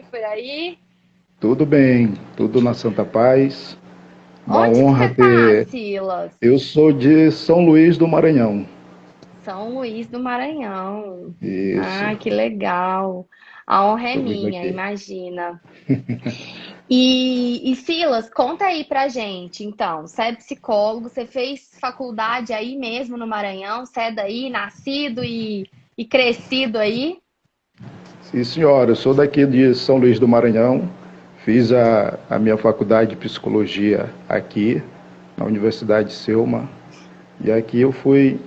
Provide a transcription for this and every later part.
bem por aí? Tudo bem, tudo na Santa Paz. Uma Onde que honra você tá, ter. Silas? Eu sou de São Luís do Maranhão. São Luís do Maranhão. Isso, Ah, que legal. A honra é estamos minha, aqui. imagina. E Silas, conta aí pra gente, então. Você é psicólogo, você fez faculdade aí mesmo no Maranhão? Você é daí, nascido e crescido aí? Sim, senhora, eu sou daqui de São Luís do Maranhão. Fiz a minha faculdade de psicologia aqui, na Universidade Selma. E aqui eu fui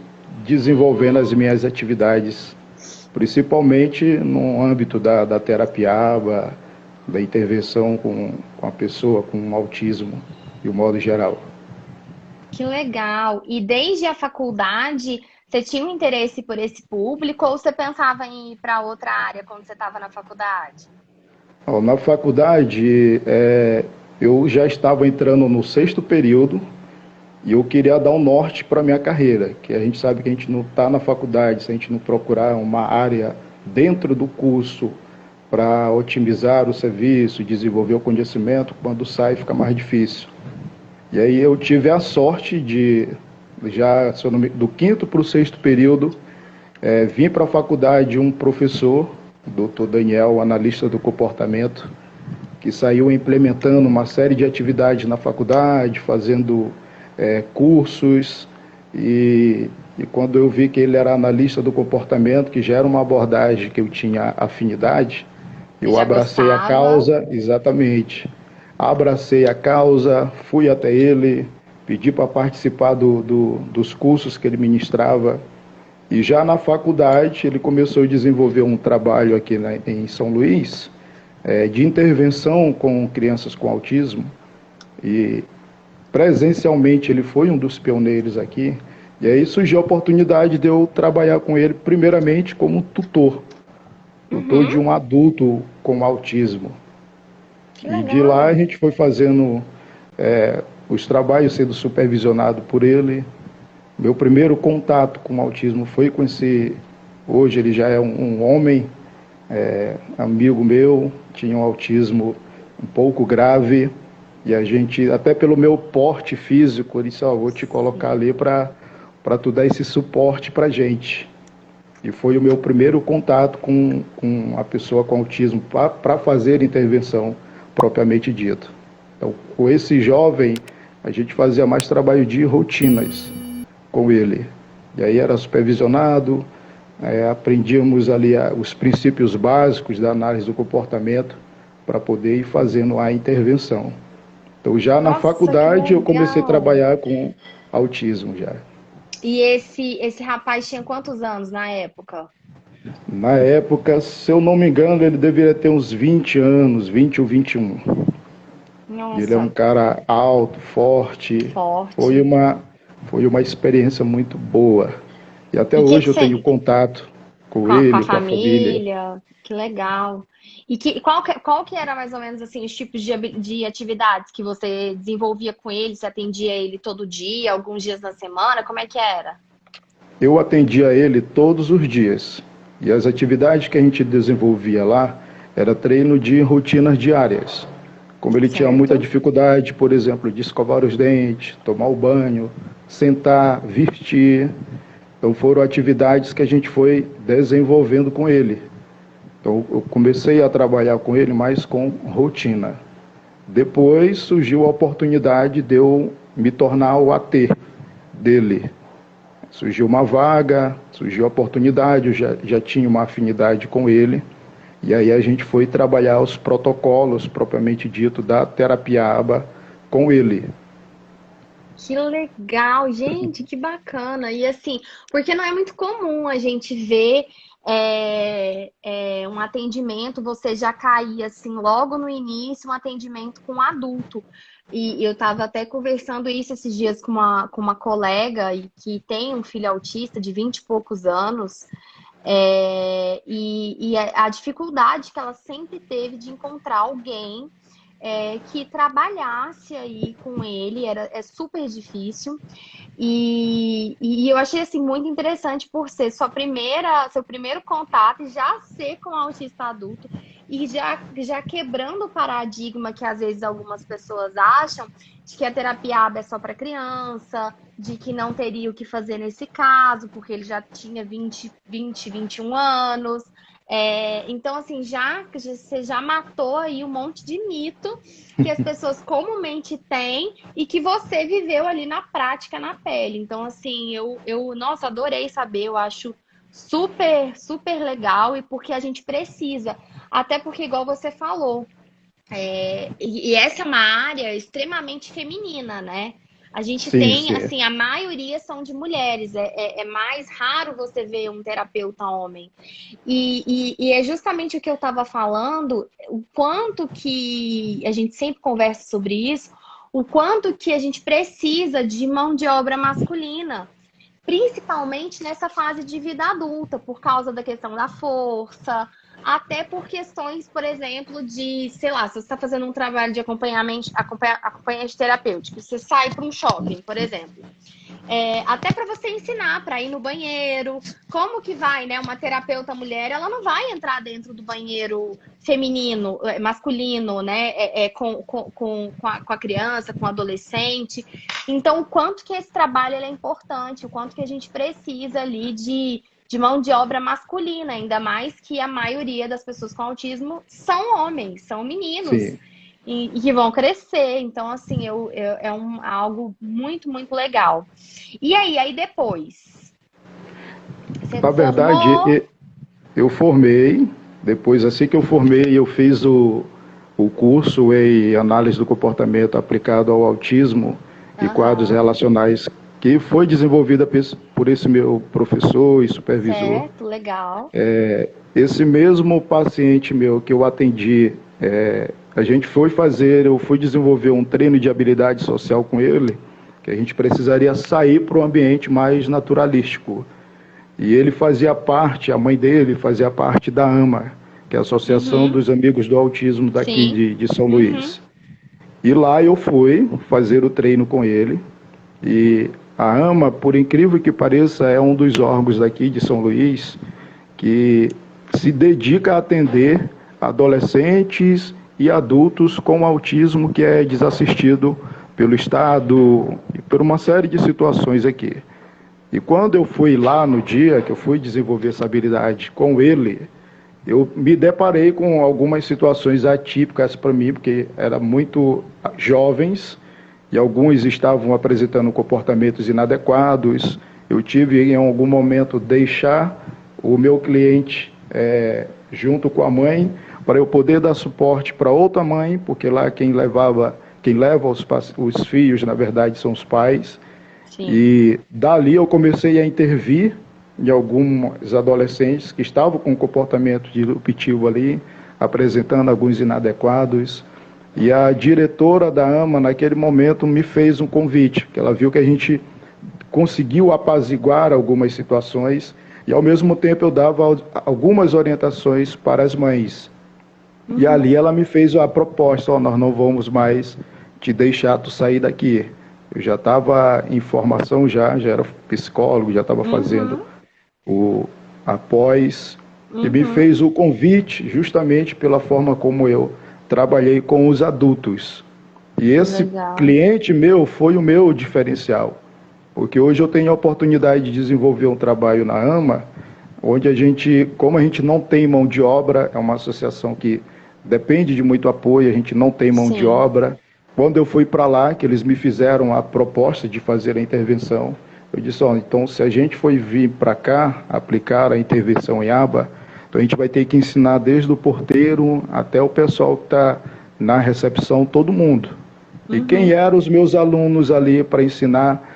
desenvolvendo as minhas atividades, principalmente no âmbito da terapia ABA, da intervenção com a pessoa com autismo, de um modo geral. Que legal. E desde a faculdade, você tinha um interesse por esse público ou você pensava em ir para outra área quando você estava na faculdade? Na faculdade, eu já estava entrando no sexto período e eu queria dar um norte para a minha carreira, que a gente sabe que a gente não está na faculdade se a gente não procurar uma área dentro do curso para otimizar o serviço, desenvolver o conhecimento, quando sai fica mais difícil. E aí eu tive a sorte de, já se eu não me- do quinto para o sexto período, vim para a faculdade um professor, o Dr. Daniel, analista do comportamento, que saiu implementando uma série de atividades na faculdade, fazendo cursos, e, e quando eu vi que ele era analista do comportamento, que já era uma abordagem que eu tinha afinidade, Você eu já abracei a gostava? causa, exatamente. Abracei a causa, fui até ele, pedi para participar dos cursos que ele ministrava. E já na faculdade, ele começou a desenvolver um trabalho aqui em São Luís, de intervenção com crianças com autismo. E presencialmente ele foi um dos pioneiros aqui. E aí surgiu a oportunidade de eu trabalhar com ele, primeiramente como tutor Uhum, de um adulto com autismo. que E de lá a legal. gente foi fazendo os trabalhos sendo supervisionado por ele. Meu primeiro contato com o autismo foi com esse. Hoje ele já é um homem, amigo meu, tinha um autismo um pouco grave. E a gente, até pelo meu porte físico, ele disse: Ó, vou te colocar Sim. ali para tu dar esse suporte para gente. E foi o meu primeiro contato com a pessoa com autismo para fazer intervenção propriamente dita. Então, com esse jovem, a gente fazia mais trabalho de rotinas com ele. E aí era supervisionado, aprendíamos ali os princípios básicos da análise do comportamento para poder ir fazendo a intervenção. Então, já na Nossa, que faculdade, eu comecei a legal. trabalhar com autismo já. E esse rapaz tinha quantos anos na época? Na época, se eu não me engano, ele deveria ter uns 20 anos, 20 ou 21. Ele é um Nossa, cara alto, forte. Foi forte. uma, foi uma experiência muito boa. E até E o que hoje que eu tenho você contato com com a ele, com a família. família? Que legal. E qual que era mais ou menos assim os tipos de atividades que você desenvolvia com ele? Você atendia ele todo dia, alguns dias na semana? Como é que era? Eu atendia ele todos os dias. E as atividades que a gente desenvolvia lá era treino de rotinas diárias. Como ele tinha muita Certo? dificuldade, por exemplo, de escovar os dentes, tomar o banho, sentar, vestir. Então foram atividades que a gente foi desenvolvendo com ele. Então eu comecei a trabalhar com ele mais com rotina. Depois surgiu a oportunidade de eu me tornar o AT dele. Surgiu uma vaga, surgiu a oportunidade, eu já tinha uma afinidade com ele. E aí a gente foi trabalhar os protocolos, propriamente dito, da terapia ABA com ele. Que legal, gente, que bacana. E assim, porque não é muito comum a gente ver um atendimento, você já cair assim, logo no início, um atendimento com um adulto. E eu estava até conversando isso esses dias com uma colega e que tem um filho autista de 20 e poucos anos. E a dificuldade que ela sempre teve de encontrar alguém que trabalhasse aí com ele é super difícil. E eu achei assim muito interessante por ser seu primeiro contato e já ser com um autista adulto. e já quebrando o paradigma que às vezes algumas pessoas acham de que a terapia ABA é só para criança, de que não teria o que fazer nesse caso, porque ele já tinha 21 anos. Então, assim, você já matou aí um monte de mito que as pessoas comumente têm e que você viveu ali na prática, na pele. Então, assim, nossa, adorei saber, eu acho super, super legal, e porque a gente precisa. Até porque, igual você falou, e essa é uma área extremamente feminina, né? A gente Sim, tem, sim. assim, a maioria são de mulheres. É mais raro você ver um terapeuta homem. E é justamente o que eu estava falando, o quanto que a gente sempre conversa sobre isso, o quanto que a gente precisa de mão de obra masculina. Principalmente nessa fase de vida adulta, por causa da questão da força, até por questões, por exemplo, de, sei lá, se você está fazendo um trabalho de acompanhamento terapêutico, você sai para um shopping, por exemplo. Até para você ensinar para ir no banheiro, como que vai, né? Uma terapeuta mulher, ela não vai entrar dentro do banheiro feminino, masculino, né? Com a criança, com o adolescente. Então, o quanto que esse trabalho é importante, o quanto que a gente precisa ali de mão de obra masculina, ainda mais que a maioria das pessoas com autismo são homens, são meninos. Sim. E que vão crescer. Então, assim, algo muito, muito legal. E aí depois? Você Na verdade, formou? eu formei, depois assim que eu formei, eu fiz o curso em análise do comportamento aplicado ao autismo e quadros relacionais, que foi desenvolvida por esse meu professor e supervisor. Certo, legal. Esse mesmo paciente meu que eu atendi, eu fui desenvolver um treino de habilidade social com ele, que a gente precisaria sair para um ambiente mais naturalístico. E ele fazia parte, a mãe dele fazia parte da AMA, que é a Associação dos Amigos do Autismo daqui de São Luís. E lá eu fui fazer o treino com ele. E a AMA, por incrível que pareça, é um dos órgãos daqui de São Luís que se dedica a atender adolescentes e adultos com autismo que é desassistido pelo Estado e por uma série de situações aqui. E quando eu fui lá no dia que eu fui desenvolver essa habilidade com ele, eu me deparei com algumas situações atípicas para mim, porque eram muito jovens e alguns estavam apresentando comportamentos inadequados. Eu tive em algum momento deixar o meu cliente junto com a mãe para eu poder dar suporte para outra mãe, porque lá quem leva os filhos, na verdade, são os pais. Sim. E dali eu comecei a intervir em alguns adolescentes que estavam com comportamento disruptivo ali, apresentando alguns inadequados. E a diretora da AMA, naquele momento, me fez um convite, que ela viu que a gente conseguiu apaziguar algumas situações e, ao mesmo tempo, eu dava algumas orientações para as mães. E ali ela me fez a proposta: nós não vamos mais te deixar tu sair daqui. Eu já estava em formação, já era psicólogo, já estava fazendo a pós. E me fez o convite justamente pela forma como eu trabalhei com os adultos. E esse cliente meu foi o meu diferencial. Porque hoje eu tenho a oportunidade de desenvolver um trabalho na AMA, onde como a gente não tem mão de obra, é uma associação que depende de muito apoio, a gente não tem mão de obra. Quando eu fui para lá, que eles me fizeram a proposta de fazer a intervenção, eu disse: então se a gente for vir para cá aplicar a intervenção em aba, então a gente vai ter que ensinar desde o porteiro até o pessoal que está na recepção, todo mundo. E quem eram os meus alunos ali para ensinar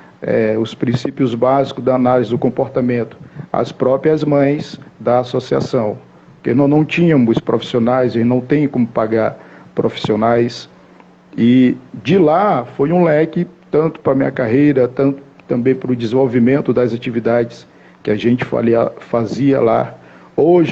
os princípios básicos da análise do comportamento? As próprias mães da associação, porque nós não tínhamos profissionais, e não tem como pagar profissionais. E de lá foi um leque, tanto para a minha carreira, tanto também para o desenvolvimento das atividades que a gente fazia lá.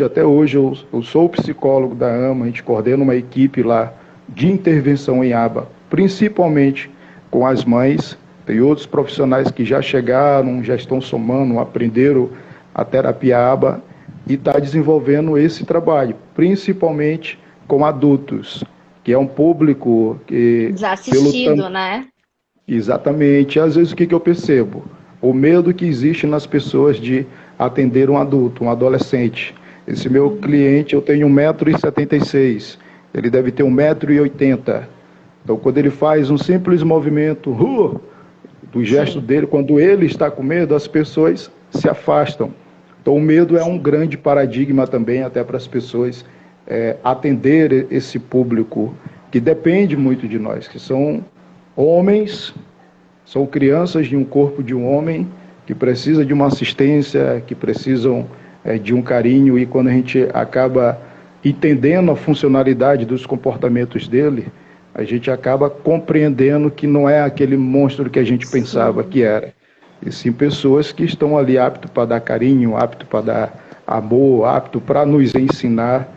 Até hoje, eu sou psicólogo da AMA, a gente coordena uma equipe lá de intervenção em aba, principalmente com as mães. Tem outros profissionais que já chegaram, já estão somando, aprenderam a terapia aba e está desenvolvendo esse trabalho, principalmente com adultos, que é um público que... Desassistido, né? Exatamente. Às vezes o que eu percebo? O medo que existe nas pessoas de atender um adulto, um adolescente. Esse meu cliente, eu tenho 1,76 m, ele deve ter 1,80 m. Então, quando ele faz um simples movimento do gesto dele, quando ele está com medo, as pessoas se afastam. Então, o medo é um grande paradigma também, até para as pessoas atender esse público que depende muito de nós, que são homens, são crianças de um corpo de um homem que precisa de uma assistência, que precisam de um carinho, e quando a gente acaba entendendo a funcionalidade dos comportamentos dele, a gente acaba compreendendo que não é aquele monstro que a gente pensava que era, e sim pessoas que estão ali apto para dar carinho, apto para dar amor, apto para nos ensinar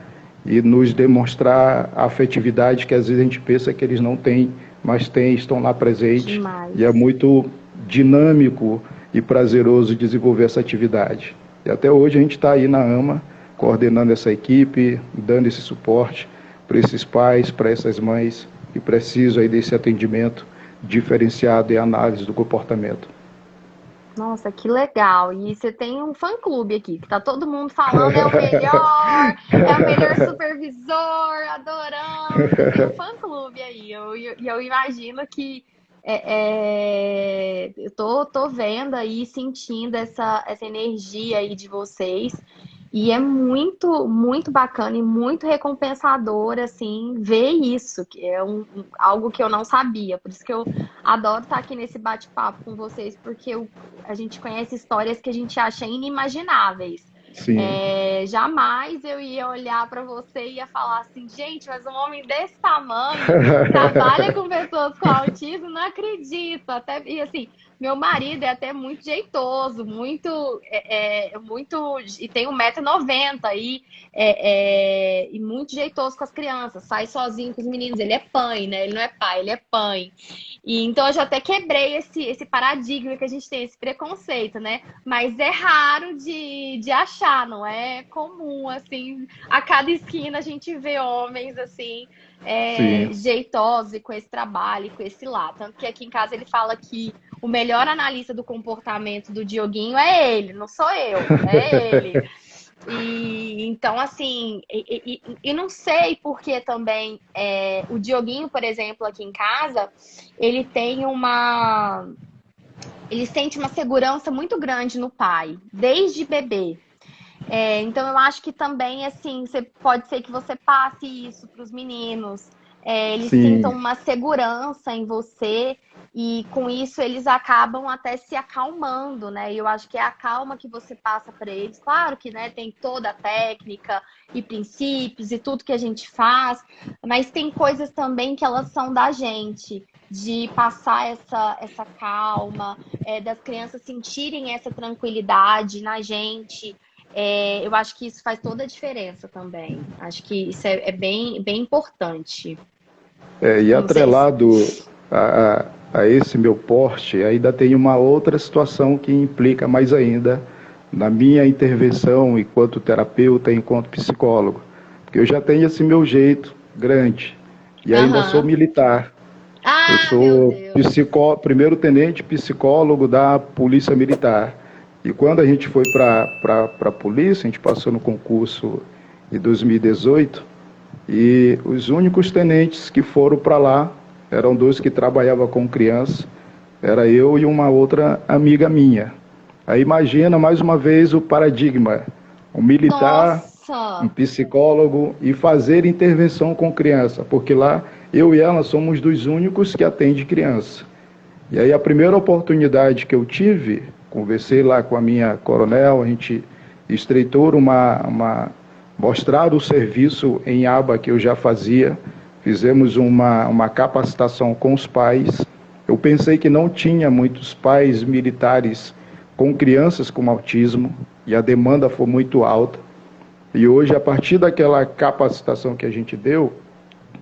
e nos demonstrar a afetividade que às vezes a gente pensa que eles não têm, mas têm, estão lá presentes. Demais. E é muito dinâmico e prazeroso desenvolver essa atividade. E até hoje a gente está aí na AMA, coordenando essa equipe, dando esse suporte para esses pais, para essas mães que precisam aí desse atendimento diferenciado e análise do comportamento. Nossa, que legal. E você tem um fã-clube aqui, que tá todo mundo falando é o melhor supervisor, adorando. Você tem um fã-clube aí. Eu imagino que eu tô vendo aí, sentindo essa energia aí de vocês. E é muito, muito bacana e muito recompensador, assim, ver isso, que é algo que eu não sabia. Por isso que eu adoro estar aqui nesse bate-papo com vocês, porque a gente conhece histórias que a gente acha inimagináveis. Sim. Jamais eu ia olhar para você e ia falar assim, gente, mas um homem desse tamanho trabalha com pessoas com autismo, não acredito. E assim, meu marido é até muito jeitoso, muito e tem 1,90 m e muito jeitoso com as crianças, sai sozinho com os meninos, ele é pai, né? Ele não é pai, ele é pai. E então eu já até quebrei esse paradigma que a gente tem, esse preconceito, né? Mas é raro de achar, não é comum, assim, a cada esquina a gente vê homens assim, jeitosos e com esse trabalho, com esse lá. Tanto que aqui em casa ele fala que o melhor analista do comportamento do Dioguinho é ele, não sou eu, é ele. E então, assim, e não sei porque também o Dioguinho, por exemplo, aqui em casa, ele sente uma segurança muito grande no pai, desde bebê. Então, eu acho que também, assim, pode ser que você passe isso para os meninos. Eles sintam uma segurança em você e com isso eles acabam até se acalmando, né? E eu acho que é a calma que você passa para eles. Claro que, né, tem toda a técnica e princípios e tudo que a gente faz, mas tem coisas também que elas são da gente, de passar essa calma, das crianças sentirem essa tranquilidade na gente. Eu acho que isso faz toda a diferença também. Acho que isso é bem, bem importante. E atrelado a esse meu porte, ainda tem uma outra situação que implica mais ainda na minha intervenção enquanto terapeuta, enquanto psicólogo. Porque eu já tenho esse meu jeito grande e ainda sou militar. Eu sou primeiro-tenente psicólogo da Polícia Militar. E quando a gente foi para a polícia, a gente passou no concurso em 2018, e os únicos tenentes que foram para lá eram 2 que trabalhavam com criança, era eu e uma outra amiga minha. Aí imagina, mais uma vez, o paradigma, um militar, um psicólogo e fazer intervenção com criança, porque lá eu e ela somos dos únicos que atendem criança. E aí a primeira oportunidade que eu tive, conversei lá com a minha coronel, a gente estreitou mostrar o serviço em aba que eu já fazia, fizemos uma capacitação com os pais. Eu pensei que não tinha muitos pais militares com crianças com autismo, e a demanda foi muito alta. E hoje, a partir daquela capacitação que a gente deu,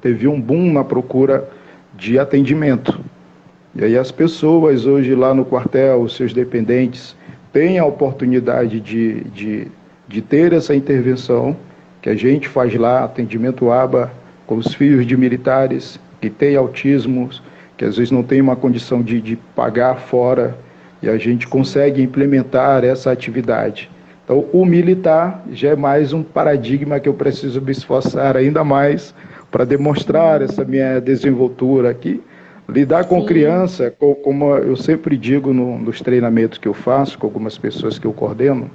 teve um boom na procura de atendimento. E aí as pessoas hoje lá no quartel, os seus dependentes, têm a oportunidade de ter essa intervenção, que a gente faz lá, atendimento ABA, com os filhos de militares que têm autismo, que às vezes não tem uma condição de pagar fora, e a gente consegue implementar essa atividade. Então, o militar já é mais um paradigma que eu preciso me esforçar ainda mais para demonstrar essa minha desenvoltura aqui. Lidar com criança, como eu sempre digo nos treinamentos que eu faço com algumas pessoas que eu coordeno,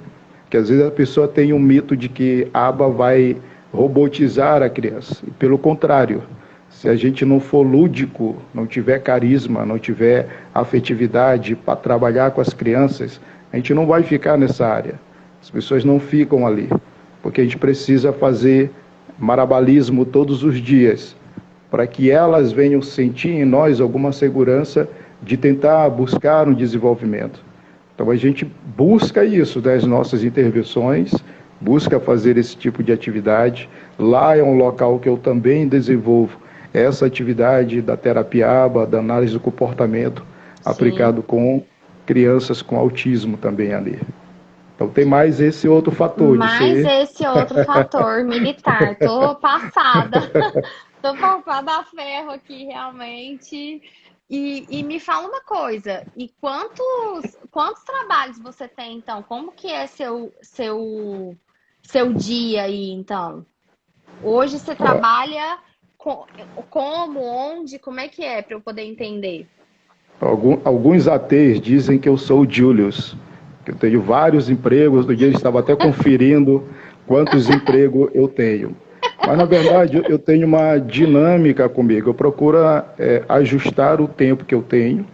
que às vezes a pessoa tem um mito de que a aba vai robotizar a criança. E pelo contrário, se a gente não for lúdico, não tiver carisma, não tiver afetividade para trabalhar com as crianças, a gente não vai ficar nessa área. As pessoas não ficam ali, porque a gente precisa fazer marabalismo todos os dias, para que elas venham sentir em nós alguma segurança de tentar buscar um desenvolvimento. Então a gente busca isso das nossas intervenções, busca fazer esse tipo de atividade. Lá é um local que eu também desenvolvo essa atividade da terapia ABA, da análise do comportamento, aplicado com crianças com autismo também ali. Então tem mais esse outro fator. Esse outro fator militar. Tô passada. Tô passada a ferro aqui, realmente. E me fala uma coisa, e quantos trabalhos você tem, então? Como que é seu dia aí, então? Hoje você trabalha como, onde, como é que é, para eu poder entender? Alguns ATs dizem que eu sou o Julius, que eu tenho vários empregos. No dia eu estava até conferindo quantos empregos eu tenho. Mas, na verdade, eu tenho uma dinâmica comigo. Eu procuro ajustar o tempo que eu tenho.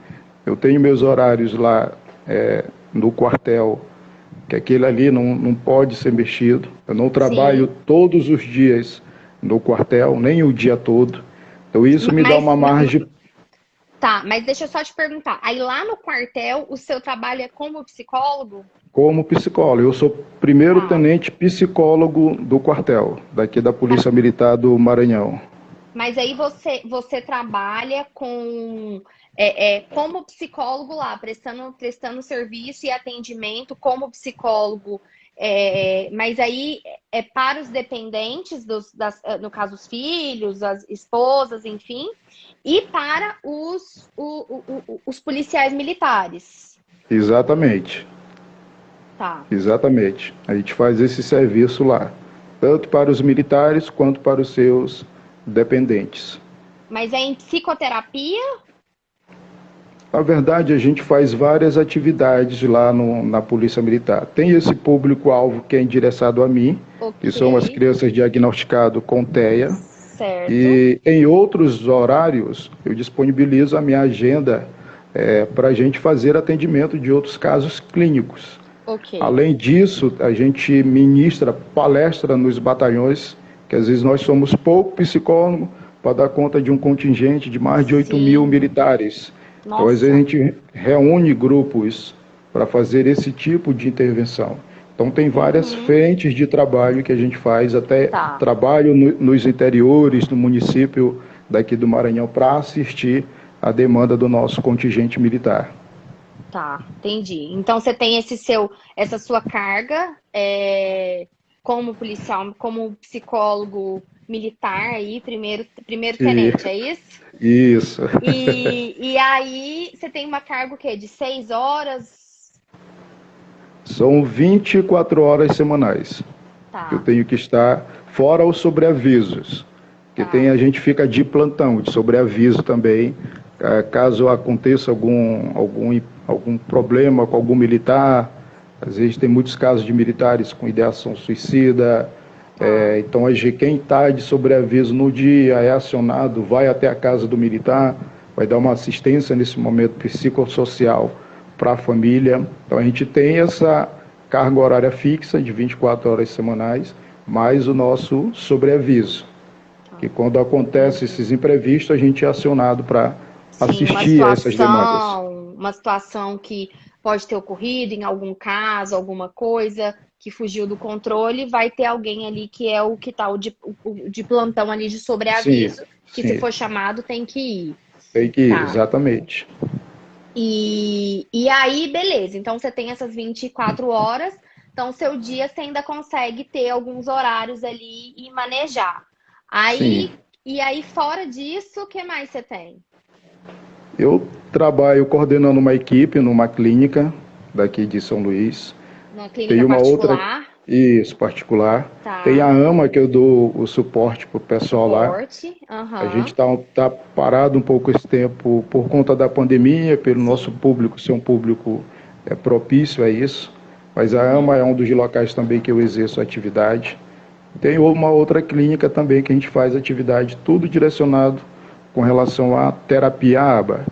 Eu tenho meus horários lá no quartel, que aquele ali não pode ser mexido. Eu não trabalho todos os dias no quartel, nem o dia todo. Então, isso me dá uma margem. Tá, mas deixa eu só te perguntar. Aí lá no quartel, o seu trabalho é como psicólogo? Como psicólogo. Eu sou primeiro tenente psicólogo do quartel, daqui da Polícia Militar do Maranhão. Mas aí você trabalha como psicólogo lá, prestando serviço e atendimento como psicólogo. Mas aí é para os dependentes, no caso os filhos, as esposas, enfim, e para os policiais militares. Exatamente. Tá. Exatamente. A gente faz esse serviço lá, tanto para os militares quanto para os seus dependentes. Mas é em psicoterapia? Na verdade, a gente faz várias atividades lá na Polícia Militar. Tem esse público-alvo que é endereçado a mim, que são as crianças diagnosticadas com TEA. Certo. E em outros horários, eu disponibilizo a minha agenda para a gente fazer atendimento de outros casos clínicos. Além disso, a gente ministra palestra nos batalhões, que às vezes nós somos pouco psicólogos para dar conta de um contingente de mais de 8.000 militares. Nossa. Então, às vezes a gente reúne grupos para fazer esse tipo de intervenção. Então, tem várias frentes de trabalho que a gente faz, até trabalho nos interiores do município daqui do Maranhão para assistir a demanda do nosso contingente militar. Tá, entendi. Então você tem essa sua carga como policial, como psicólogo militar aí, primeiro tenente, é isso? Isso. E aí você tem uma carga o quê? De 6 horas? São 24 horas semanais. Tá. Eu tenho que estar fora os sobreavisos. Porque a gente fica de plantão, de sobreaviso também. Caso aconteça algum problema com algum militar, às vezes tem muitos casos de militares com ideação suicida, então quem está de sobreaviso no dia é acionado, vai até a casa do militar, vai dar uma assistência nesse momento psicossocial para a família. Então a gente tem essa carga horária fixa de 24 horas semanais, mais o nosso sobreaviso, que quando acontece esses imprevistos, a gente é acionado para assistir a essas demandas. Uma situação que pode ter ocorrido em algum caso, alguma coisa que fugiu do controle, vai ter alguém ali que é o que está de plantão ali de sobreaviso, se for chamado tem que ir. Tem que ir, exatamente. E aí, beleza, então você tem essas 24 horas, Então, seu dia você ainda consegue ter alguns horários ali e manejar. Sim. Aí, e aí, fora disso, o que mais você tem? Eu trabalho coordenando uma equipe numa clínica daqui de São Luís. Numa clínica Tem uma outra, particular? isso, particular. Tem a Tá. AMA, que eu dou o suporte para o pessoal lá. Suporte. A gente Aham. tá parado um pouco esse tempo por conta da pandemia, pelo nosso Sim. público ser um público propício a isso. Mas a AMA Uhum. é um dos locais também que eu exerço atividade. Tem uma outra clínica também que a gente faz atividade, tudo direcionado com relação à terapia ABA.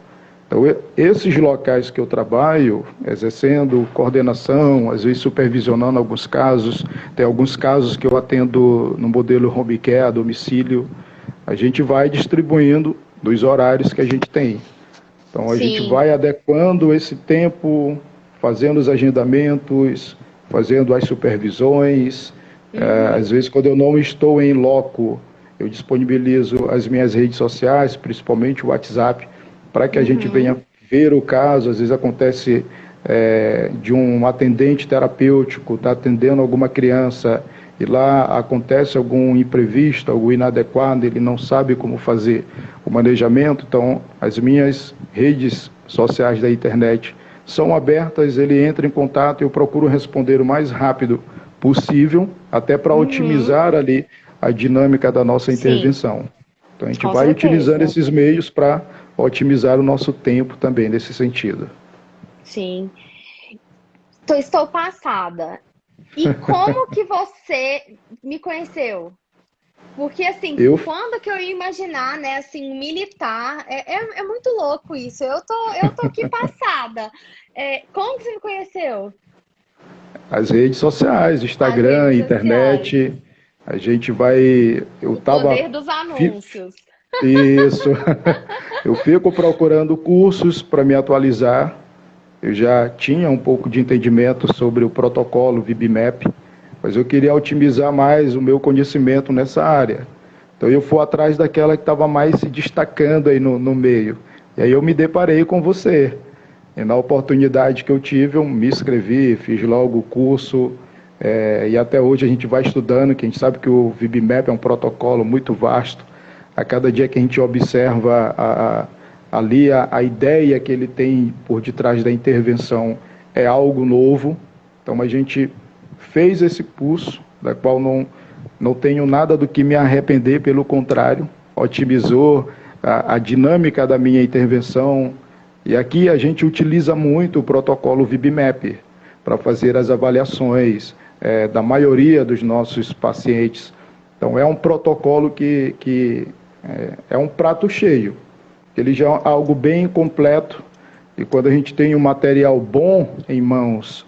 Então, esses locais que eu trabalho, exercendo coordenação, às vezes supervisionando alguns casos, tem alguns casos que eu atendo no modelo home care, a domicílio, a gente vai distribuindo dos horários que a gente tem. Então, a gente Sim. vai adequando esse tempo, fazendo os agendamentos, fazendo as supervisões. Uhum. Às vezes, quando eu não estou em loco, eu disponibilizo as minhas redes sociais, principalmente o WhatsApp, para que a gente venha Uhum. ver o caso. Às vezes acontece de um atendente terapêutico estar atendendo alguma criança e lá acontece algum imprevisto, algo inadequado, ele não sabe como fazer o manejamento. Então, as minhas redes sociais da internet são abertas, ele entra em contato e eu procuro responder o mais rápido possível, até para Uhum. otimizar ali a dinâmica da nossa Sim, intervenção. Então, a gente com vai utilizando certeza. esses meios para otimizar o nosso tempo também nesse sentido. Sim. Estou passada. E como que você me conheceu? Porque, assim, Eu, quando que eu ia imaginar, né, assim, um militar? É muito louco isso. Eu tô aqui passada. Como que você me conheceu? as redes sociais, As Instagram, redes sociais. internet, a gente vai. Eu O estava. poder dos anúncios. Isso. Eu fico procurando cursos para me atualizar. Eu já tinha um pouco de entendimento sobre o protocolo VibMap, mas eu queria otimizar mais o meu conhecimento nessa área. Então eu fui atrás daquela que estava mais se destacando aí no meio. E aí eu me deparei com você. E na oportunidade que eu tive, eu me inscrevi, fiz logo o curso, e até hoje a gente vai estudando, que a gente sabe que o VibMap é um protocolo muito vasto. A cada dia que a gente observa ali a ideia que ele tem por detrás da intervenção é algo novo. Então a gente fez esse curso, da qual não tenho nada do que me arrepender, pelo contrário, otimizou a dinâmica da minha intervenção. E aqui a gente utiliza muito o protocolo VibMap para fazer as avaliações da maioria dos nossos pacientes. Então é um protocolo que é um prato cheio. Ele já é algo bem completo e quando a gente tem um material bom em mãos,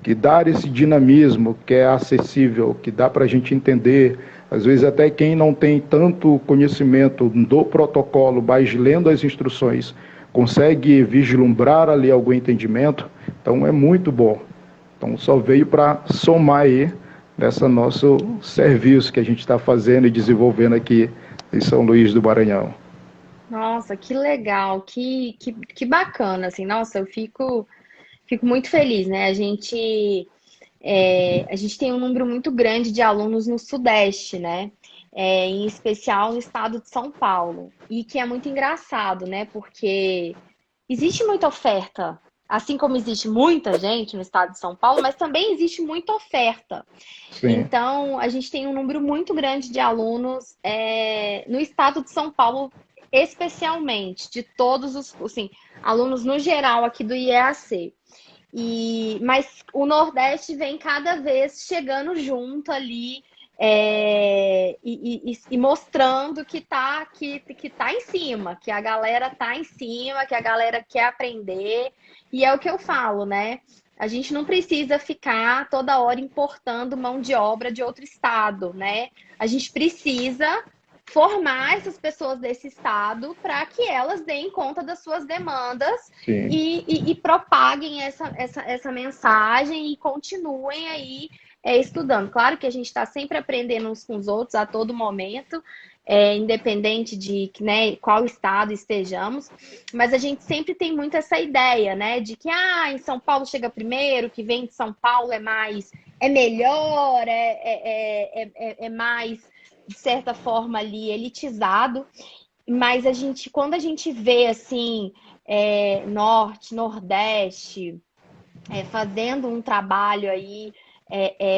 que dá esse dinamismo, que é acessível, que dá para a gente entender, às vezes até quem não tem tanto conhecimento do protocolo, mas lendo as instruções, consegue vislumbrar ali algum entendimento, então é muito bom. Então só veio para somar aí nessa nosso serviço que a gente está fazendo e desenvolvendo aqui em São Luís do Maranhão. Nossa, que legal, que bacana, assim. Nossa, fico muito feliz, né? A gente tem um número muito grande de alunos no Sudeste, né? Em especial no estado de São Paulo. E que é muito engraçado, né? Porque existe muita oferta, assim como existe muita gente no estado de São Paulo, mas também existe muita oferta. Sim, Então, a gente tem um número muito grande de alunos no estado de São Paulo, especialmente, de todos os, assim, alunos no geral aqui do IEAC. Mas o Nordeste vem cada vez chegando junto ali e mostrando que tá em cima, que a galera tá em cima, que a galera quer aprender. E é o que eu falo, né? A gente não precisa ficar toda hora importando mão de obra de outro estado, né? A gente precisa formar essas pessoas desse estado para que elas deem conta das suas demandas sim. e propaguem essa mensagem e continuem aí estudando. Claro que a gente está sempre aprendendo uns com os outros a todo momento, independente de, né, qual estado estejamos, mas a gente sempre tem muito essa ideia, né, de que em São Paulo chega primeiro, que vem de São Paulo é melhor, é mais, de certa forma, ali elitizado. Mas quando a gente vê assim, Norte, Nordeste, fazendo um trabalho aí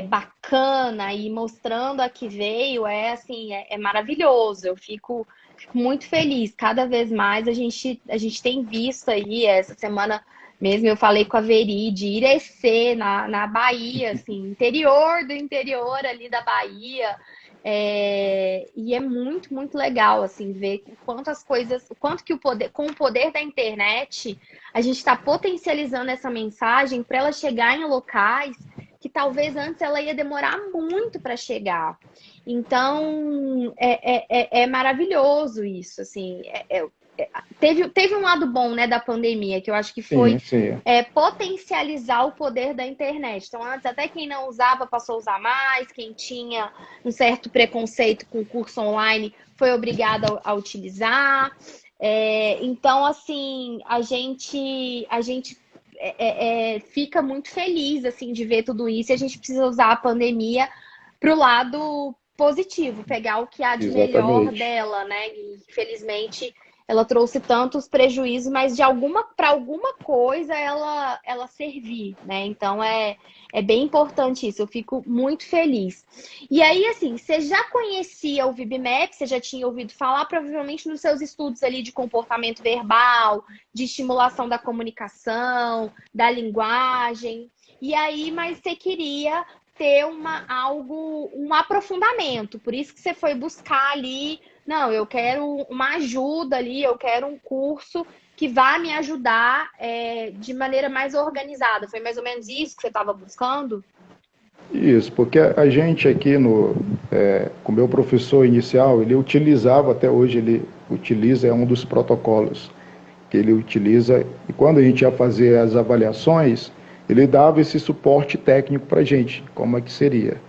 bacana e mostrando a que veio, assim, é maravilhoso. Eu fico muito feliz. Cada vez mais a gente tem visto aí, essa semana mesmo eu falei com a Veri de Irecê, na Bahia, assim, interior do interior ali da Bahia. E é muito, muito legal, assim, ver o quanto que com o poder da internet, a gente está potencializando essa mensagem para ela chegar em locais que talvez antes ela ia demorar muito para chegar. Então, é maravilhoso isso, assim. Teve um lado bom, né, da pandemia, que eu acho que Sim, foi sim. potencializar o poder da internet. Então, antes, até quem não usava passou a usar mais, quem tinha um certo preconceito com o curso online foi obrigado a utilizar. Então, assim, a gente fica muito feliz assim de ver tudo isso, e a gente precisa usar a pandemia para o lado positivo, pegar o que há de melhor Exatamente. dela, né? E infelizmente ela trouxe tantos prejuízos, mas para alguma coisa ela servir, né? Então é bem importante isso. Eu fico muito feliz. E aí, assim, você já conhecia o VibMap, você já tinha ouvido falar, provavelmente nos seus estudos ali de comportamento verbal, de estimulação da comunicação, da linguagem. E aí, mas você queria ter um aprofundamento. Por isso que você foi buscar ali, não, eu quero uma ajuda ali, eu quero um curso que vá me ajudar de maneira mais organizada. Foi mais ou menos isso que você estava buscando? Isso, porque a gente aqui com o meu professor inicial, ele utilizava, até hoje ele utiliza, é um dos protocolos que ele utiliza, e quando a gente ia fazer as avaliações, ele dava esse suporte técnico para a gente, como é que seria.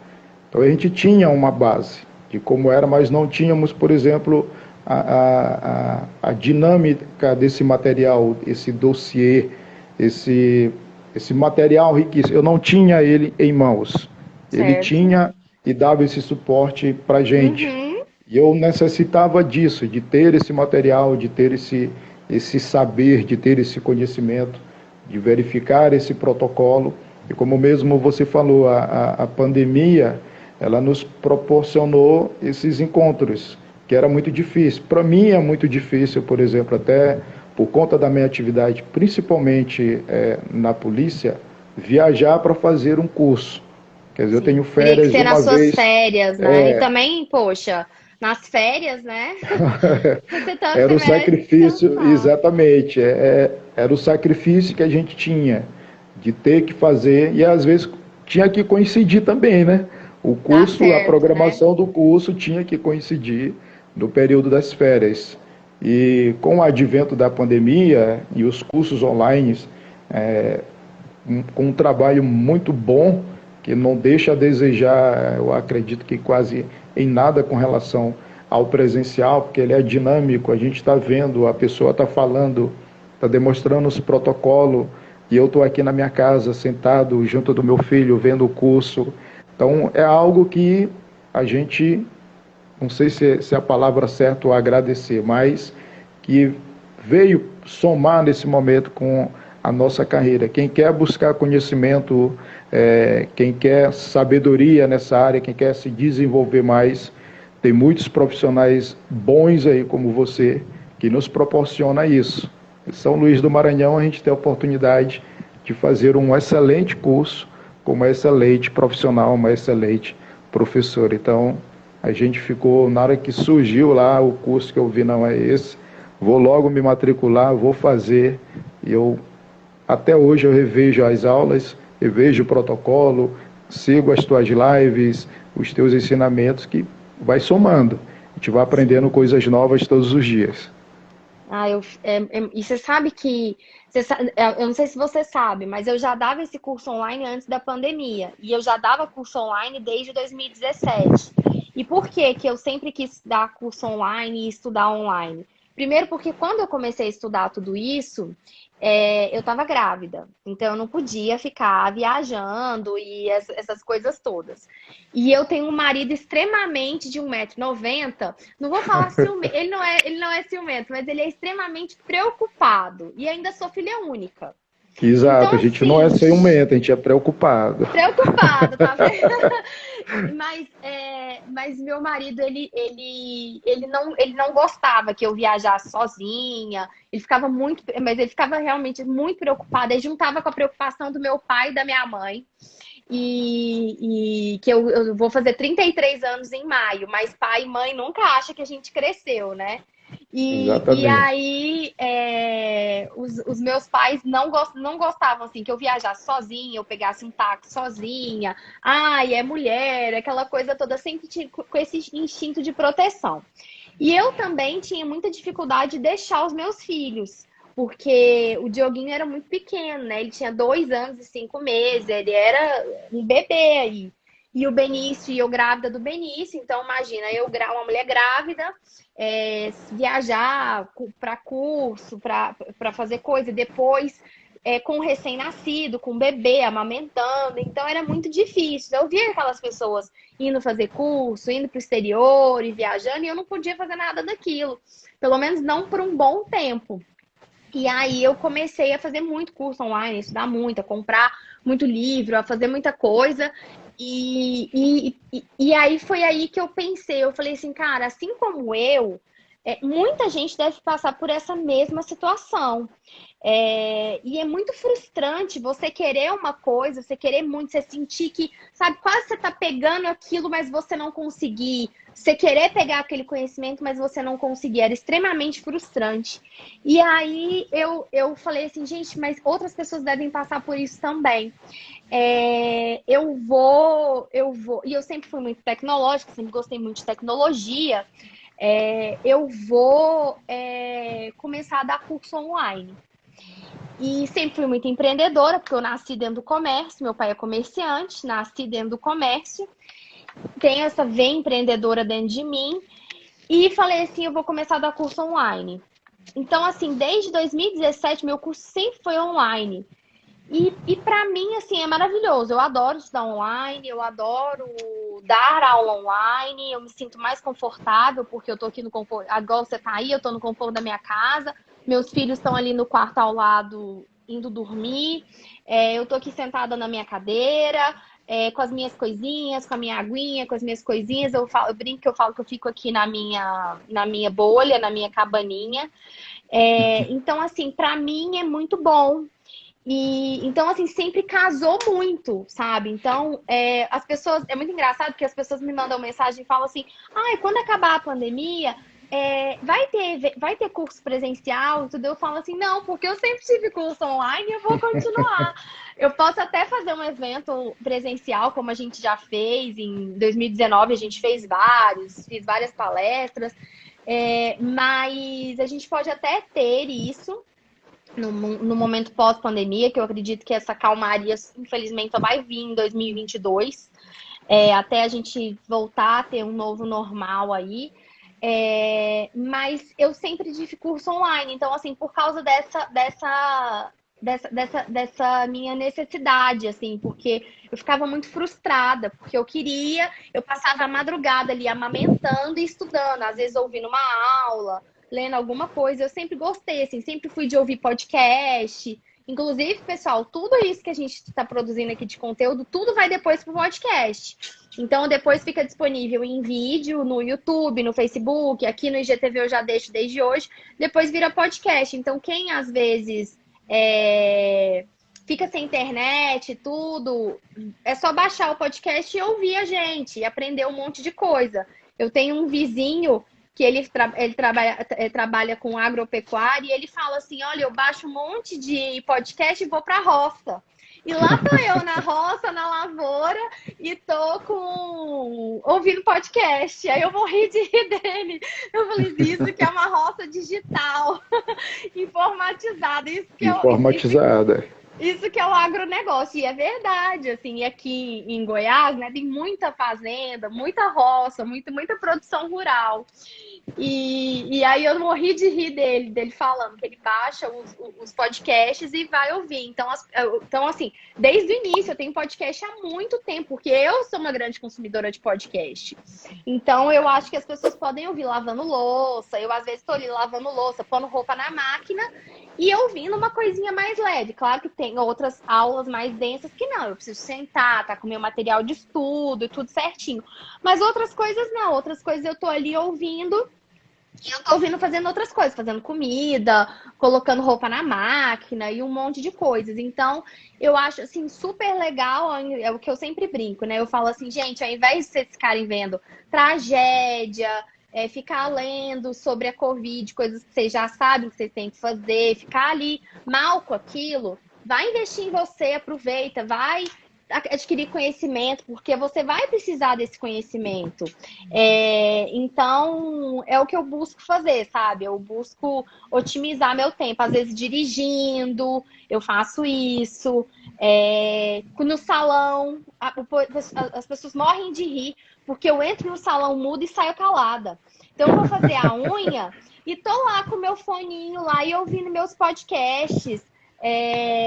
Então a gente tinha uma base de como era, mas não tínhamos, por exemplo, a dinâmica desse material, esse dossiê, esse, esse material riquíssimo. Eu não tinha ele em mãos. Ele Certo. tinha e dava esse suporte para a gente. Uhum. E eu necessitava disso, de ter esse material, de ter esse saber, de ter esse conhecimento, de verificar esse protocolo. E como mesmo você falou, a pandemia, ela nos proporcionou esses encontros, que era muito difícil. Para mim é muito difícil, por exemplo, até por conta da minha atividade, principalmente na polícia, viajar para fazer um curso. Quer dizer, eu tenho Sim. Teria que férias ser nas uma suas vez. férias, né? E também, poxa, nas férias, né? Era Você o merece sacrifício, descansar. exatamente, era o sacrifício que a gente tinha de ter que fazer, e às vezes tinha que coincidir também, né? O Dá curso, a certo, né? programação do curso tinha que coincidir no período das férias. E com o advento da pandemia e os cursos online, com um trabalho muito bom, que não deixa a desejar, eu acredito que quase em nada com relação ao presencial, porque ele é dinâmico, a gente está vendo, a pessoa está falando, está demonstrando os protocolos, e eu estou aqui na minha casa, sentado junto do meu filho, vendo o curso. Então, é algo que a gente, não sei se é a palavra certa ou agradecer, mas que veio somar nesse momento com a nossa carreira. Quem quer buscar conhecimento, quem quer sabedoria nessa área, quem quer se desenvolver mais, tem muitos profissionais bons aí como você que nos proporciona isso. Em São Luís do Maranhão a gente tem a oportunidade de fazer um excelente curso com uma excelente profissional, uma excelente professora. Então, a gente ficou, na hora que surgiu lá o curso que eu vi, não é esse, vou logo me matricular, vou fazer, e até hoje eu revejo as aulas, revejo o protocolo, sigo as tuas lives, os teus ensinamentos, que vai somando. A gente vai aprendendo Sim. coisas novas todos os dias. E você sabe que. Eu não sei se você sabe, mas eu já dava esse curso online antes da pandemia. E eu já dava curso online desde 2017. E por que que eu sempre quis dar curso online e estudar online? Primeiro, porque quando eu comecei a estudar tudo isso, eu estava grávida, então eu não podia ficar viajando e essas coisas todas. E eu tenho um marido extremamente de 1,90 m, não vou falar ciumento, ele não é ciumento, mas ele é extremamente preocupado. E ainda sou filha única. Então, Exato, a gente não é assim, ciumento, a gente é preocupado. preocupado, tá vendo? Mas meu marido, ele não gostava que eu viajasse sozinha. Mas ele ficava realmente muito preocupado. Ele juntava com a preocupação do meu pai e da minha mãe. E que eu vou fazer 33 anos em maio, mas pai e mãe nunca acham que a gente cresceu, né? E Exatamente. aí, os meus pais não gostavam, assim, que eu viajasse sozinha, eu pegasse um táxi sozinha. Ai, é mulher, aquela coisa toda, sempre com esse instinto de proteção. E eu também tinha muita dificuldade de deixar os meus filhos, porque o Dioguinho era muito pequeno, né? Ele tinha 2 anos e 5 meses, ele era um bebê aí. E o Benício, e eu grávida do Benício, então imagina, uma mulher grávida, viajar para curso, para fazer coisa, depois com o recém-nascido, com o bebê, amamentando, então era muito difícil. Eu via aquelas pessoas indo fazer curso, indo para o exterior e viajando, e eu não podia fazer nada daquilo, pelo menos não por um bom tempo. E aí eu comecei a fazer muito curso online, a estudar muito, a comprar muito livro, a fazer muita coisa. E aí foi aí que eu pensei, eu falei assim, cara, assim como eu, muita gente deve passar por essa mesma situação. E é muito frustrante você querer uma coisa, você querer muito, você sentir que, sabe, quase você tá pegando aquilo, mas você não conseguir. Você querer pegar aquele conhecimento, mas você não conseguir. Era extremamente frustrante. E aí eu falei assim, gente, mas outras pessoas devem passar por isso também. Eu vou. E eu sempre fui muito tecnológica, sempre gostei muito de tecnologia. Eu vou começar a dar curso online. E sempre fui muito empreendedora, porque eu nasci dentro do comércio, meu pai é comerciante, nasci dentro do comércio, tenho essa veia empreendedora dentro de mim, e falei assim, eu vou começar a dar curso online. Então, assim, desde 2017, meu curso sempre foi online. E para mim, assim, é maravilhoso. Eu adoro estudar online, eu adoro dar aula online, eu me sinto mais confortável, porque eu tô aqui no conforto. Agora você tá aí, eu tô no conforto da minha casa, meus filhos estão ali no quarto ao lado, indo dormir. Eu tô aqui sentada na minha cadeira, com as minhas coisinhas, com a minha aguinha, com as minhas coisinhas. Eu brinco que eu falo que eu fico aqui na minha bolha, na minha cabaninha. Então, assim, para mim é muito bom. E então, assim, sempre casou muito, sabe? Então, as pessoas. É muito engraçado porque as pessoas me mandam mensagem e falam assim: ai, quando acabar a pandemia, vai ter curso presencial e tudo. Eu falo assim: não, porque eu sempre tive curso online e eu vou continuar. Eu posso até fazer um evento presencial, como a gente já fez em 2019, a gente fez fiz várias palestras, mas a gente pode até ter isso no momento pós-pandemia, que eu acredito que essa calmaria, infelizmente, só vai vir em 2022, até a gente voltar a ter um novo normal aí. Mas eu sempre tive curso online, então, assim, por causa dessa minha necessidade, assim, porque eu ficava muito frustrada, porque eu passava a madrugada ali amamentando e estudando, às vezes ouvindo uma aula, lendo alguma coisa. Eu sempre gostei, assim, sempre fui de ouvir podcast. Inclusive, pessoal, tudo isso que a gente está produzindo aqui de conteúdo, tudo vai depois pro podcast. Então, depois fica disponível em vídeo, no YouTube, no Facebook, aqui no IGTV eu já deixo desde hoje. Depois vira podcast. Então, quem às vezes fica sem internet e tudo, é só baixar o podcast e ouvir a gente, e aprender um monte de coisa. Eu tenho um vizinho que ele trabalha com agropecuária, e ele fala assim, olha, eu baixo um monte de podcast e vou para a roça. E lá tô eu na roça, na lavoura, e tô ouvindo podcast. Aí eu morri de rir dele. Eu falei, isso que é uma roça digital, informatizada. Informatizada. Isso que é o agronegócio, e é verdade, assim, e aqui em Goiás, né, tem muita fazenda, muita roça, muita produção rural. E aí eu morri de rir dele falando que ele baixa os podcasts e vai ouvir. Então, assim, desde o início eu tenho podcast há muito tempo, porque eu sou uma grande consumidora de podcast. Então eu acho que as pessoas podem ouvir lavando louça. Eu, às vezes, estou ali lavando louça, pondo roupa na máquina e ouvindo uma coisinha mais leve. Claro que tem outras aulas mais densas que não. Eu preciso sentar, tá com meu material de estudo e tudo certinho. Mas outras coisas não. Outras coisas eu tô ali ouvindo. E eu tô ouvindo fazendo outras coisas, fazendo comida, colocando roupa na máquina e um monte de coisas. Então, eu acho, assim, super legal, é o que eu sempre brinco, né? Eu falo assim, gente, ao invés de vocês ficarem vendo tragédia, ficar lendo sobre a Covid, coisas que vocês já sabem que vocês têm que fazer, ficar ali mal com aquilo, vai investir em você, aproveita, vai adquirir conhecimento, porque você vai precisar desse conhecimento. Então, é o que eu busco fazer, sabe? Eu busco otimizar meu tempo. Às vezes, dirigindo, eu faço isso. No salão, as pessoas morrem de rir, porque eu entro no salão mudo e saio calada. Então, eu vou fazer a unha e tô lá com o meu foninho lá e ouvindo meus podcasts.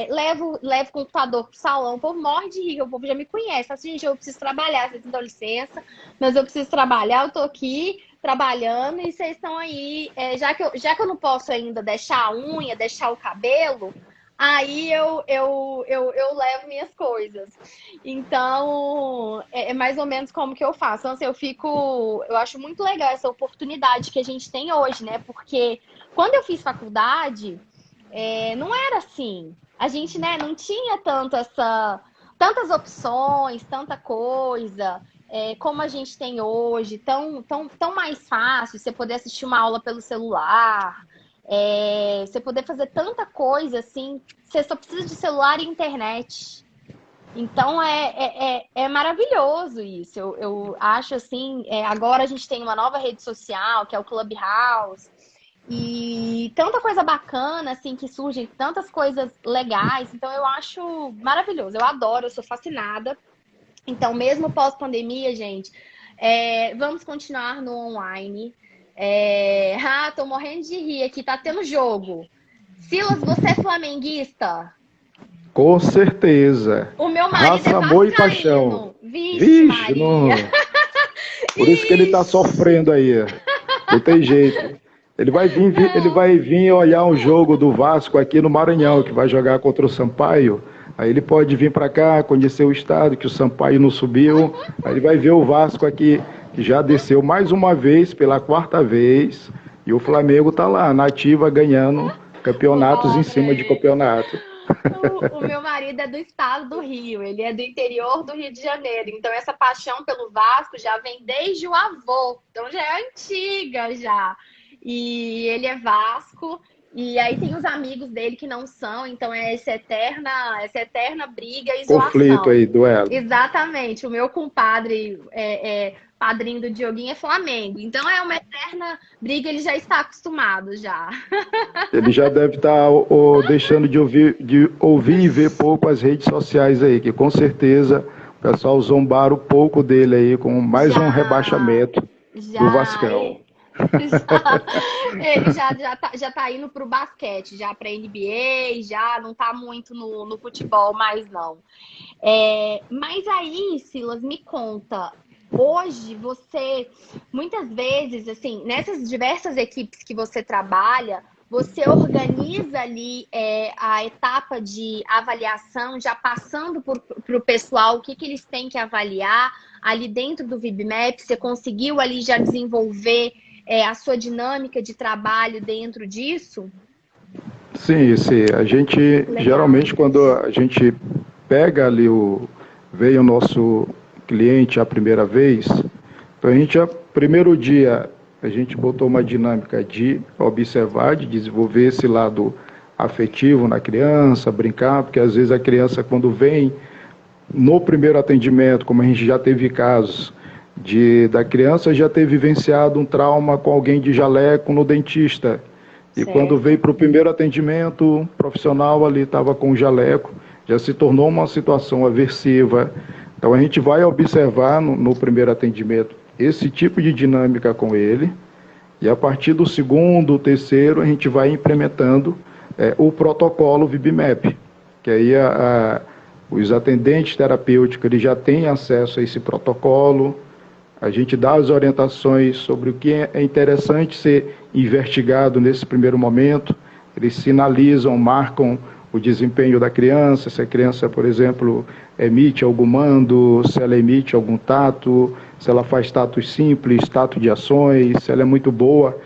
Levo o computador pro salão, o povo morre de rir, o povo já me conhece. Assim, gente, eu preciso trabalhar, vocês me dão licença, mas eu preciso trabalhar, eu tô aqui trabalhando e vocês estão aí. Já que eu não posso ainda deixar a unha, deixar o cabelo, aí eu levo minhas coisas. Então, é mais ou menos como que eu faço. Então, assim, eu acho muito legal essa oportunidade que a gente tem hoje, né? Porque quando eu fiz faculdade, não era assim. A gente, né, não tinha tantas opções, tanta coisa, como a gente tem hoje, tão mais fácil você poder assistir uma aula pelo celular, você poder fazer tanta coisa assim, você só precisa de celular e internet. Então é maravilhoso isso. Eu acho assim, agora a gente tem uma nova rede social, que é o Clubhouse. E tanta coisa bacana, assim, que surgem, tantas coisas legais. Então, eu acho maravilhoso. Eu adoro, eu sou fascinada. Então, mesmo pós-pandemia, gente, vamos continuar no online. Tô morrendo de rir aqui, tá tendo jogo. Silas, você é flamenguista? Com certeza. O meu marido Raça, é amor e paixão. vascaíno. Vixe, Maria. Não. Por isso que ele tá sofrendo aí. Não tem jeito. Ele vai vir olhar um jogo do Vasco aqui no Maranhão, que vai jogar contra o Sampaio. Aí ele pode vir para cá, conhecer o estado, que o Sampaio não subiu. Aí ele vai ver o Vasco aqui, que já desceu mais uma vez, pela 4ª vez. E o Flamengo tá lá, na ativa, ganhando campeonatos em cima de campeonato. O meu marido é do estado do Rio, ele é do interior do Rio de Janeiro. Então essa paixão pelo Vasco já vem desde o avô. Então já é antiga já. E ele é Vasco, e aí tem os amigos dele que não são, então é essa eterna briga e zoação. Conflito aí, duelo. Exatamente, o meu compadre, padrinho do Dioguinho, é Flamengo, então é uma eterna briga, ele já está acostumado já. Ele já deve estar deixando de ouvir e ver pouco as redes sociais aí, que com certeza o pessoal zombaram um pouco dele aí com mais um rebaixamento do Vascão. Ele já tá indo pro basquete, já pra NBA, já não tá muito no futebol mais não. Mas aí, Silas, me conta, hoje você, muitas vezes, assim, nessas diversas equipes que você trabalha, você organiza ali a etapa de avaliação, já passando para o pessoal o que eles têm que avaliar ali dentro do VibMap, você conseguiu ali já desenvolver a sua dinâmica de trabalho dentro disso? Sim. A gente, geralmente, quando a gente pega ali veio o nosso cliente a primeira vez, então a gente, primeiro dia, a gente botou uma dinâmica de observar, de desenvolver esse lado afetivo na criança, brincar, porque às vezes a criança, quando vem no primeiro atendimento, como a gente já teve casos, da criança já ter vivenciado um trauma com alguém de jaleco no dentista. E certo. Quando veio para o primeiro atendimento, o profissional ali estava com jaleco, já se tornou uma situação aversiva. Então a gente vai observar no primeiro atendimento esse tipo de dinâmica com ele. E a partir do segundo, terceiro, a gente vai implementando o protocolo VibMap, que aí os atendentes terapêuticos eles já têm acesso a esse protocolo, a gente dá as orientações sobre o que é interessante ser investigado nesse primeiro momento, eles sinalizam, marcam o desempenho da criança, se a criança, por exemplo, emite algum mando, se ela emite algum tato, se ela faz tatos simples, tato de ações, se ela é muito boa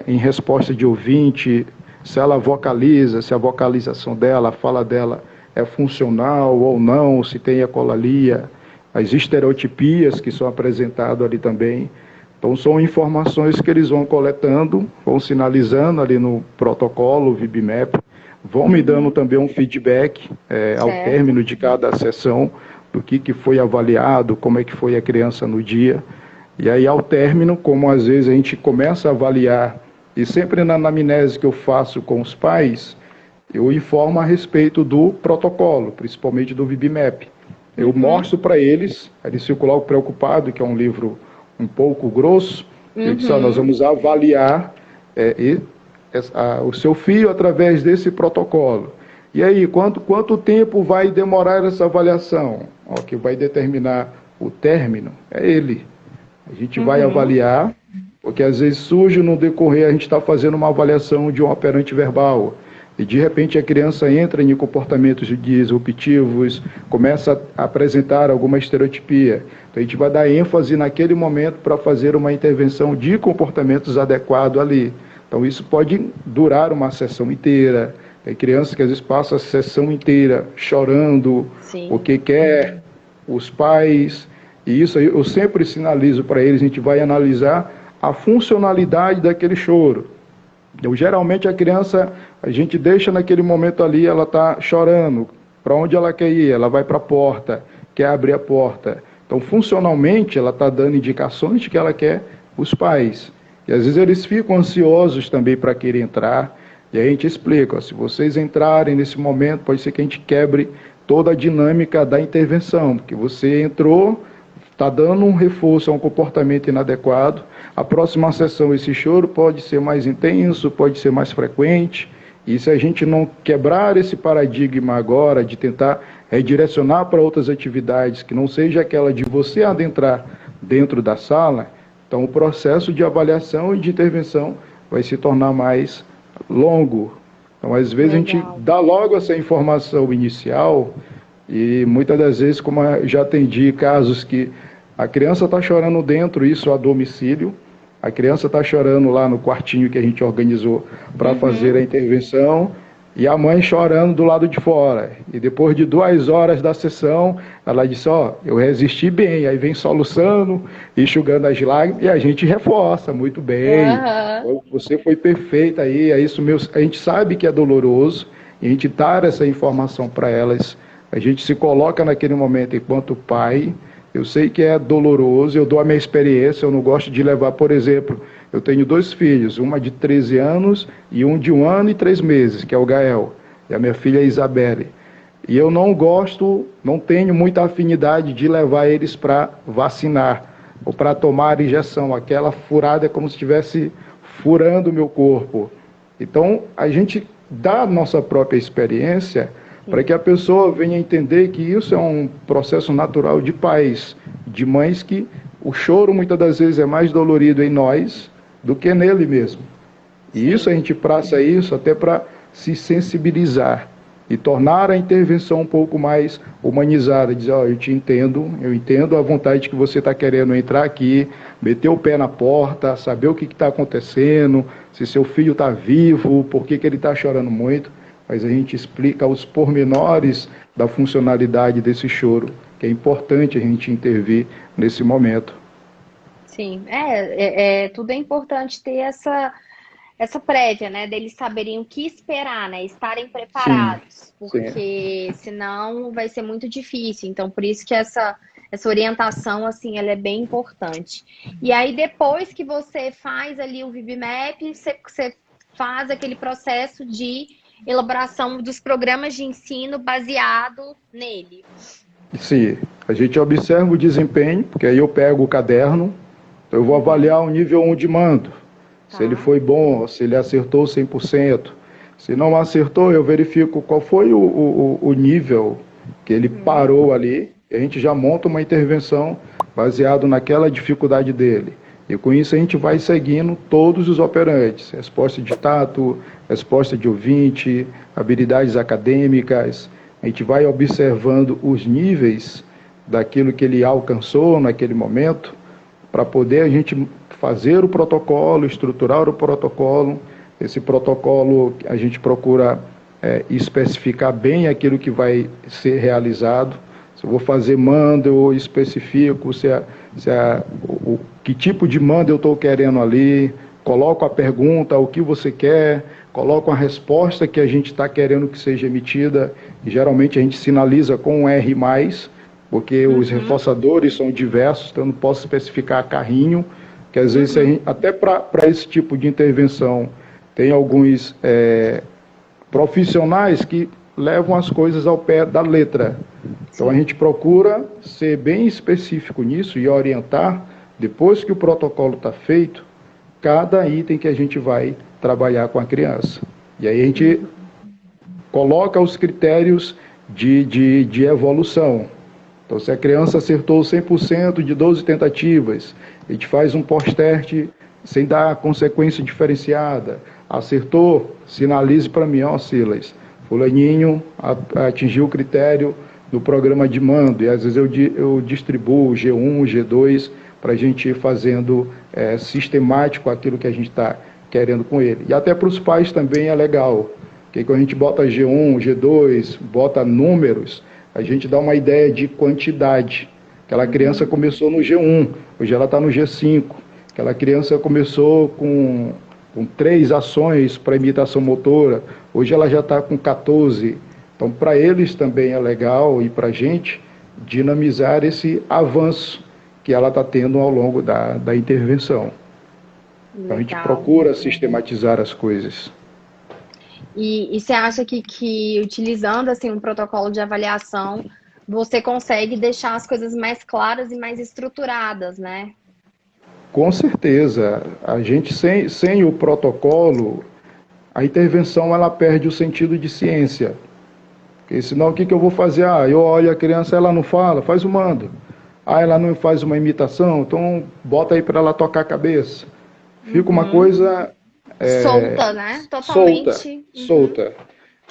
em resposta de ouvinte, se ela vocaliza, se a vocalização dela, a fala dela é funcional ou não, se tem ecolalia, as estereotipias que são apresentadas ali também. Então, são informações que eles vão coletando, vão sinalizando ali no protocolo VibMap, vão me dando também um feedback ao término de cada sessão, do que foi avaliado, como é que foi a criança no dia. E aí, ao término, como às vezes a gente começa a avaliar, e sempre na anamnese que eu faço com os pais, eu informo a respeito do protocolo, principalmente do VibMap. Eu mostro para eles ficam logo preocupados, que é um livro um pouco grosso, eu disse, nós vamos avaliar o seu filho através desse protocolo. E aí, quanto tempo vai demorar essa avaliação? Que vai determinar o término é ele. A gente vai avaliar, porque às vezes surge no decorrer, a gente está fazendo uma avaliação de um operante verbal, e de repente a criança entra em comportamentos disruptivos, começa a apresentar alguma estereotipia. Então a gente vai dar ênfase naquele momento para fazer uma intervenção de comportamentos adequado ali. Então isso pode durar uma sessão inteira. Tem crianças que às vezes passam a sessão inteira chorando, porque quer os pais, e isso aí eu sempre sinalizo para eles, a gente vai analisar a funcionalidade daquele choro. Então, geralmente a criança, a gente deixa naquele momento ali, ela está chorando, para onde ela quer ir? Ela vai para a porta, quer abrir a porta. Então, funcionalmente, ela está dando indicações de que ela quer os pais. E às vezes eles ficam ansiosos também para querer entrar, e aí a gente explica, se vocês entrarem nesse momento, pode ser que a gente quebre toda a dinâmica da intervenção, porque você entrou, está dando um reforço a um comportamento inadequado, a próxima sessão esse choro pode ser mais intenso, pode ser mais frequente, e se a gente não quebrar esse paradigma agora de tentar redirecionar para outras atividades, que não seja aquela de você adentrar dentro da sala, então o processo de avaliação e de intervenção vai se tornar mais longo. Então, às vezes, a gente dá logo essa informação inicial e muitas das vezes, como eu já atendi casos que a criança está chorando dentro, isso a domicílio, a criança está chorando lá no quartinho que a gente organizou para fazer a intervenção, e a mãe chorando do lado de fora. E depois de 2 horas da sessão, ela disse, eu resisti bem. Aí vem soluçando, enxugando as lágrimas, e a gente reforça, muito bem. Você foi perfeita aí, é isso mesmo. A gente sabe que é doloroso, e a gente dá essa informação para elas. A gente se coloca naquele momento enquanto pai. Eu sei que é doloroso, eu dou a minha experiência, eu não gosto de levar, por exemplo, eu tenho 2 filhos, uma de 13 anos e um de 1 ano e 3 meses, que é o Gael, e a minha filha é a Isabelle. E eu não tenho muita afinidade de levar eles para vacinar, ou para tomar injeção, aquela furada é como se estivesse furando o meu corpo. Então, a gente dá a nossa própria experiência para que a pessoa venha entender que isso é um processo natural de pais, de mães, que o choro muitas das vezes é mais dolorido em nós do que nele mesmo. E isso a gente praça isso até para se sensibilizar e tornar a intervenção um pouco mais humanizada, dizer, eu te entendo, eu entendo a vontade que você está querendo entrar aqui, meter o pé na porta, saber o que está acontecendo, se seu filho está vivo, por que ele está chorando muito. Mas a gente explica os pormenores da funcionalidade desse choro, que é importante a gente intervir nesse momento. Sim, tudo é importante ter essa prévia, né, deles saberem o que esperar, né, estarem preparados, porque senão vai ser muito difícil. Então, por isso que essa orientação, assim, ela é bem importante. E aí, depois que você faz ali o VibMap, você faz aquele processo de elaboração dos programas de ensino baseado nele. Sim, a gente observa o desempenho, porque aí eu pego o caderno, eu vou avaliar o nível 1 de mando. Se ele foi bom, se ele acertou 100%. Se não acertou, eu verifico qual foi o nível que ele parou ali. E a gente já monta uma intervenção baseado naquela dificuldade dele. E com isso a gente vai seguindo todos os operantes. Resposta de tato, resposta de ouvinte, habilidades acadêmicas. A gente vai observando os níveis daquilo que ele alcançou naquele momento, para poder a gente fazer o protocolo, estruturar o protocolo. Esse protocolo a gente procura especificar bem aquilo que vai ser realizado. Se eu vou fazer mando, eu especifico que tipo de mando eu estou querendo ali, coloco a pergunta, o que você quer, coloco a resposta que a gente está querendo que seja emitida, e geralmente a gente sinaliza com um R+, porque os reforçadores são diversos, então eu não posso especificar carrinho, que às vezes até para esse tipo de intervenção tem alguns profissionais que levam as coisas ao pé da letra. Então a gente procura ser bem específico nisso e orientar, depois que o protocolo está feito, cada item que a gente vai trabalhar com a criança. E aí a gente coloca os critérios de evolução. Então, se a criança acertou 100% de 12 tentativas, a gente faz um pós-teste sem dar consequência diferenciada. Acertou, sinalize para mim, ó, Silas, fulaninho atingiu o critério do programa de mando, e às vezes eu distribuo G1, G2, para a gente ir fazendo sistemático aquilo que a gente está querendo com ele. E até para os pais também é legal, porque quando a gente bota G1, G2, bota números, a gente dá uma ideia de quantidade. Aquela criança começou no G1, hoje ela está no G5. Aquela criança começou com 3 ações para imitação motora, hoje ela já está com 14. Então, para eles também é legal, e para a gente, dinamizar esse avanço que ela está tendo ao longo da intervenção. Então, a gente procura sistematizar as coisas. E você acha que utilizando assim, um protocolo de avaliação, você consegue deixar as coisas mais claras e mais estruturadas, né? Com certeza. A gente, sem o protocolo, a intervenção ela perde o sentido de ciência. Porque senão o que eu vou fazer? Eu olho a criança, ela não fala, faz o mando. Ela não faz uma imitação, então bota aí para ela tocar a cabeça. Fica uma coisa... solta, né? Totalmente. Solta.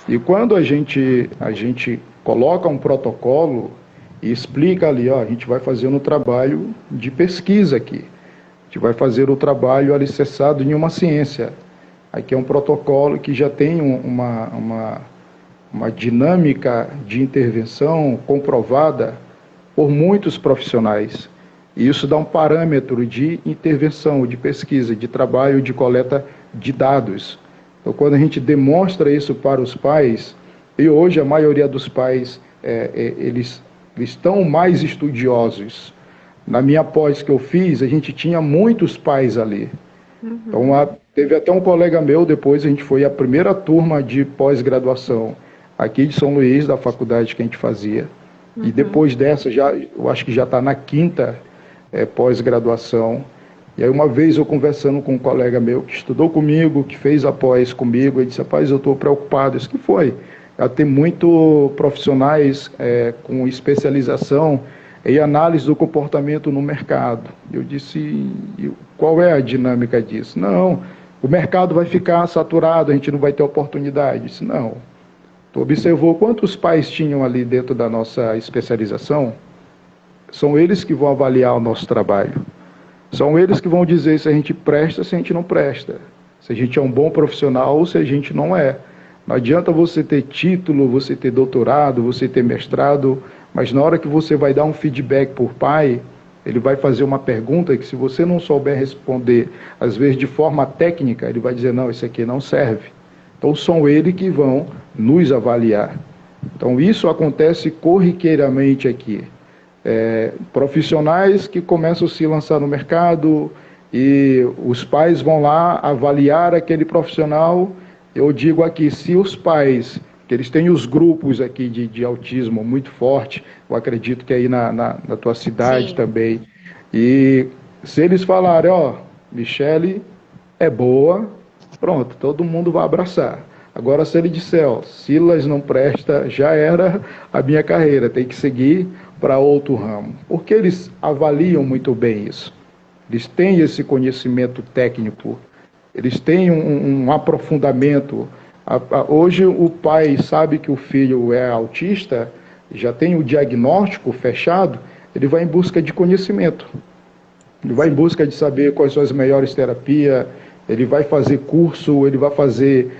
E quando a gente coloca um protocolo e explica ali, a gente vai fazer um trabalho de pesquisa aqui. A gente vai fazer o trabalho alicerçado em uma ciência. Aqui é um protocolo que já tem uma dinâmica de intervenção comprovada por muitos profissionais. E isso dá um parâmetro de intervenção, de pesquisa, de trabalho, de coleta de dados. Então, quando a gente demonstra isso para os pais, e hoje a maioria dos pais, eles estão mais estudiosos. Na minha pós que eu fiz, a gente tinha muitos pais ali. Então, teve até um colega meu, depois a gente foi a primeira turma de pós-graduação aqui de São Luís, da faculdade que a gente fazia. E depois dessa, eu acho que já está na 5ª pós-graduação. E aí uma vez eu conversando com um colega meu que estudou comigo, que fez a pós comigo, ele disse, rapaz, eu estou preocupado. Isso que foi? Já tem muito profissionais com especialização em análise do comportamento no mercado. Eu disse, qual é a dinâmica disso? Não, o mercado vai ficar saturado, a gente não vai ter oportunidade. Eu disse, não. Tu observou quantos pais tinham ali dentro da nossa especialização? São eles que vão avaliar o nosso trabalho. São eles que vão dizer se a gente presta, se a gente não presta. Se a gente é um bom profissional ou se a gente não é. Não adianta você ter título, você ter doutorado, você ter mestrado, mas na hora que você vai dar um feedback por pai, ele vai fazer uma pergunta que se você não souber responder, às vezes de forma técnica, ele vai dizer, não, isso aqui não serve. Então são eles que vão nos avaliar. Então isso acontece corriqueiramente aqui. Profissionais que começam a se lançar no mercado e os pais vão lá avaliar aquele profissional. Eu digo aqui, se os pais, que eles têm os grupos aqui de autismo muito forte, eu acredito que aí na tua cidade também, e se eles falarem, Michele é boa, pronto, todo mundo vai abraçar. Agora, se ele disser, ó, Silas não presta, já era a minha carreira, tem que seguir para outro ramo. Porque eles avaliam muito bem isso. Eles têm esse conhecimento técnico, eles têm um aprofundamento. Hoje o pai sabe que o filho é autista, já tem o diagnóstico fechado, ele vai em busca de conhecimento. Ele vai em busca de saber quais são as melhores terapias, ele vai fazer curso, ele vai fazer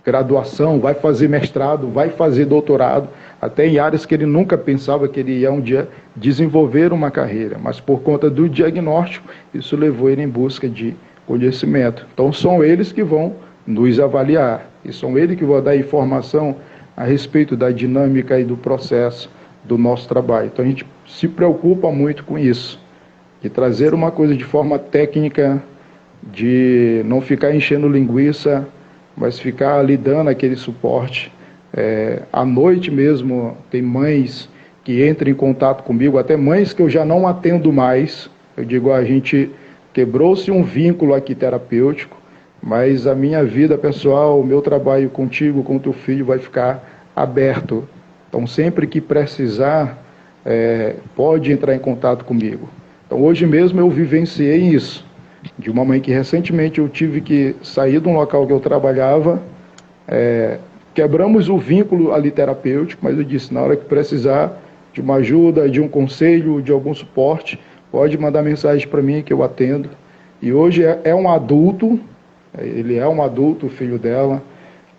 graduação, vai fazer mestrado, vai fazer doutorado, até em áreas que ele nunca pensava que ele ia um dia desenvolver uma carreira, mas por conta do diagnóstico, isso levou ele em busca de conhecimento. Então são eles que vão nos avaliar, e são eles que vão dar informação a respeito da dinâmica e do processo do nosso trabalho. Então a gente se preocupa muito com isso, de trazer uma coisa de forma técnica, de não ficar enchendo linguiça, mas ficar ali dando aquele suporte. À noite mesmo, tem mães que entram em contato comigo, até mães que eu já não atendo mais. Eu digo, a gente quebrou-se um vínculo aqui terapêutico, mas a minha vida pessoal, o meu trabalho contigo, com o teu filho, vai ficar aberto. Então, sempre que precisar, pode entrar em contato comigo. Então, hoje mesmo eu vivenciei isso, de uma mãe que recentemente eu tive que sair de um local que eu trabalhava, quebramos o vínculo ali terapêutico, mas eu disse, na hora que precisar de uma ajuda, de um conselho, de algum suporte, pode mandar mensagem para mim que eu atendo. E hoje é um adulto, ele é um adulto, o filho dela,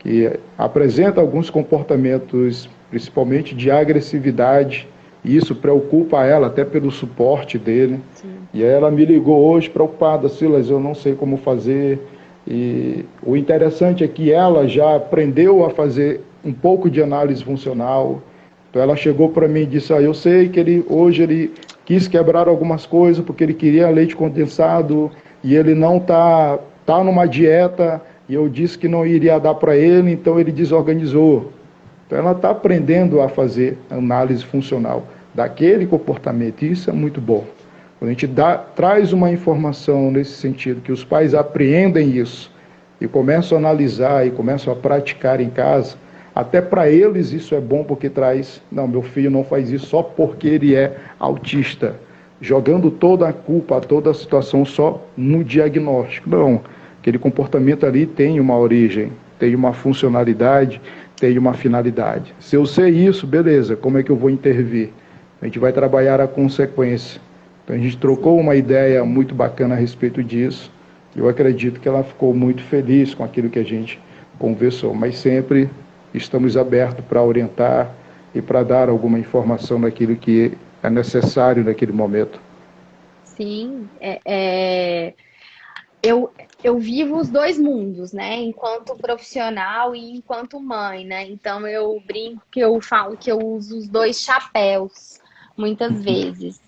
que apresenta alguns comportamentos, principalmente de agressividade, e isso preocupa ela, até pelo suporte dele. Sim. E aí ela me ligou hoje preocupada, Silas, eu não sei como fazer. E o interessante é que ela já aprendeu a fazer um pouco de análise funcional. Então ela chegou para mim e disse, eu sei que hoje ele quis quebrar algumas coisas porque ele queria leite condensado e ele não tá numa dieta e eu disse que não iria dar para ele, então ele desorganizou. Então ela está aprendendo a fazer análise funcional daquele comportamento, e isso é muito bom. Quando a gente traz uma informação nesse sentido, que os pais apreendem isso e começam a analisar e começam a praticar em casa, até para eles isso é bom porque traz, não, meu filho não faz isso só porque ele é autista, jogando toda a culpa, toda a situação só no diagnóstico. Não, aquele comportamento ali tem uma origem, tem uma funcionalidade, tem uma finalidade. Se eu sei isso, beleza, como é que eu vou intervir? A gente vai trabalhar a consequência. Então a gente trocou uma ideia muito bacana a respeito disso. Eu acredito que ela ficou muito feliz com aquilo que a gente conversou, mas sempre estamos abertos para orientar e para dar alguma informação naquilo que é necessário naquele momento. Sim, eu vivo os dois mundos, né? Enquanto profissional e enquanto mãe, né? Então eu brinco que eu falo que eu uso os dois chapéus muitas vezes.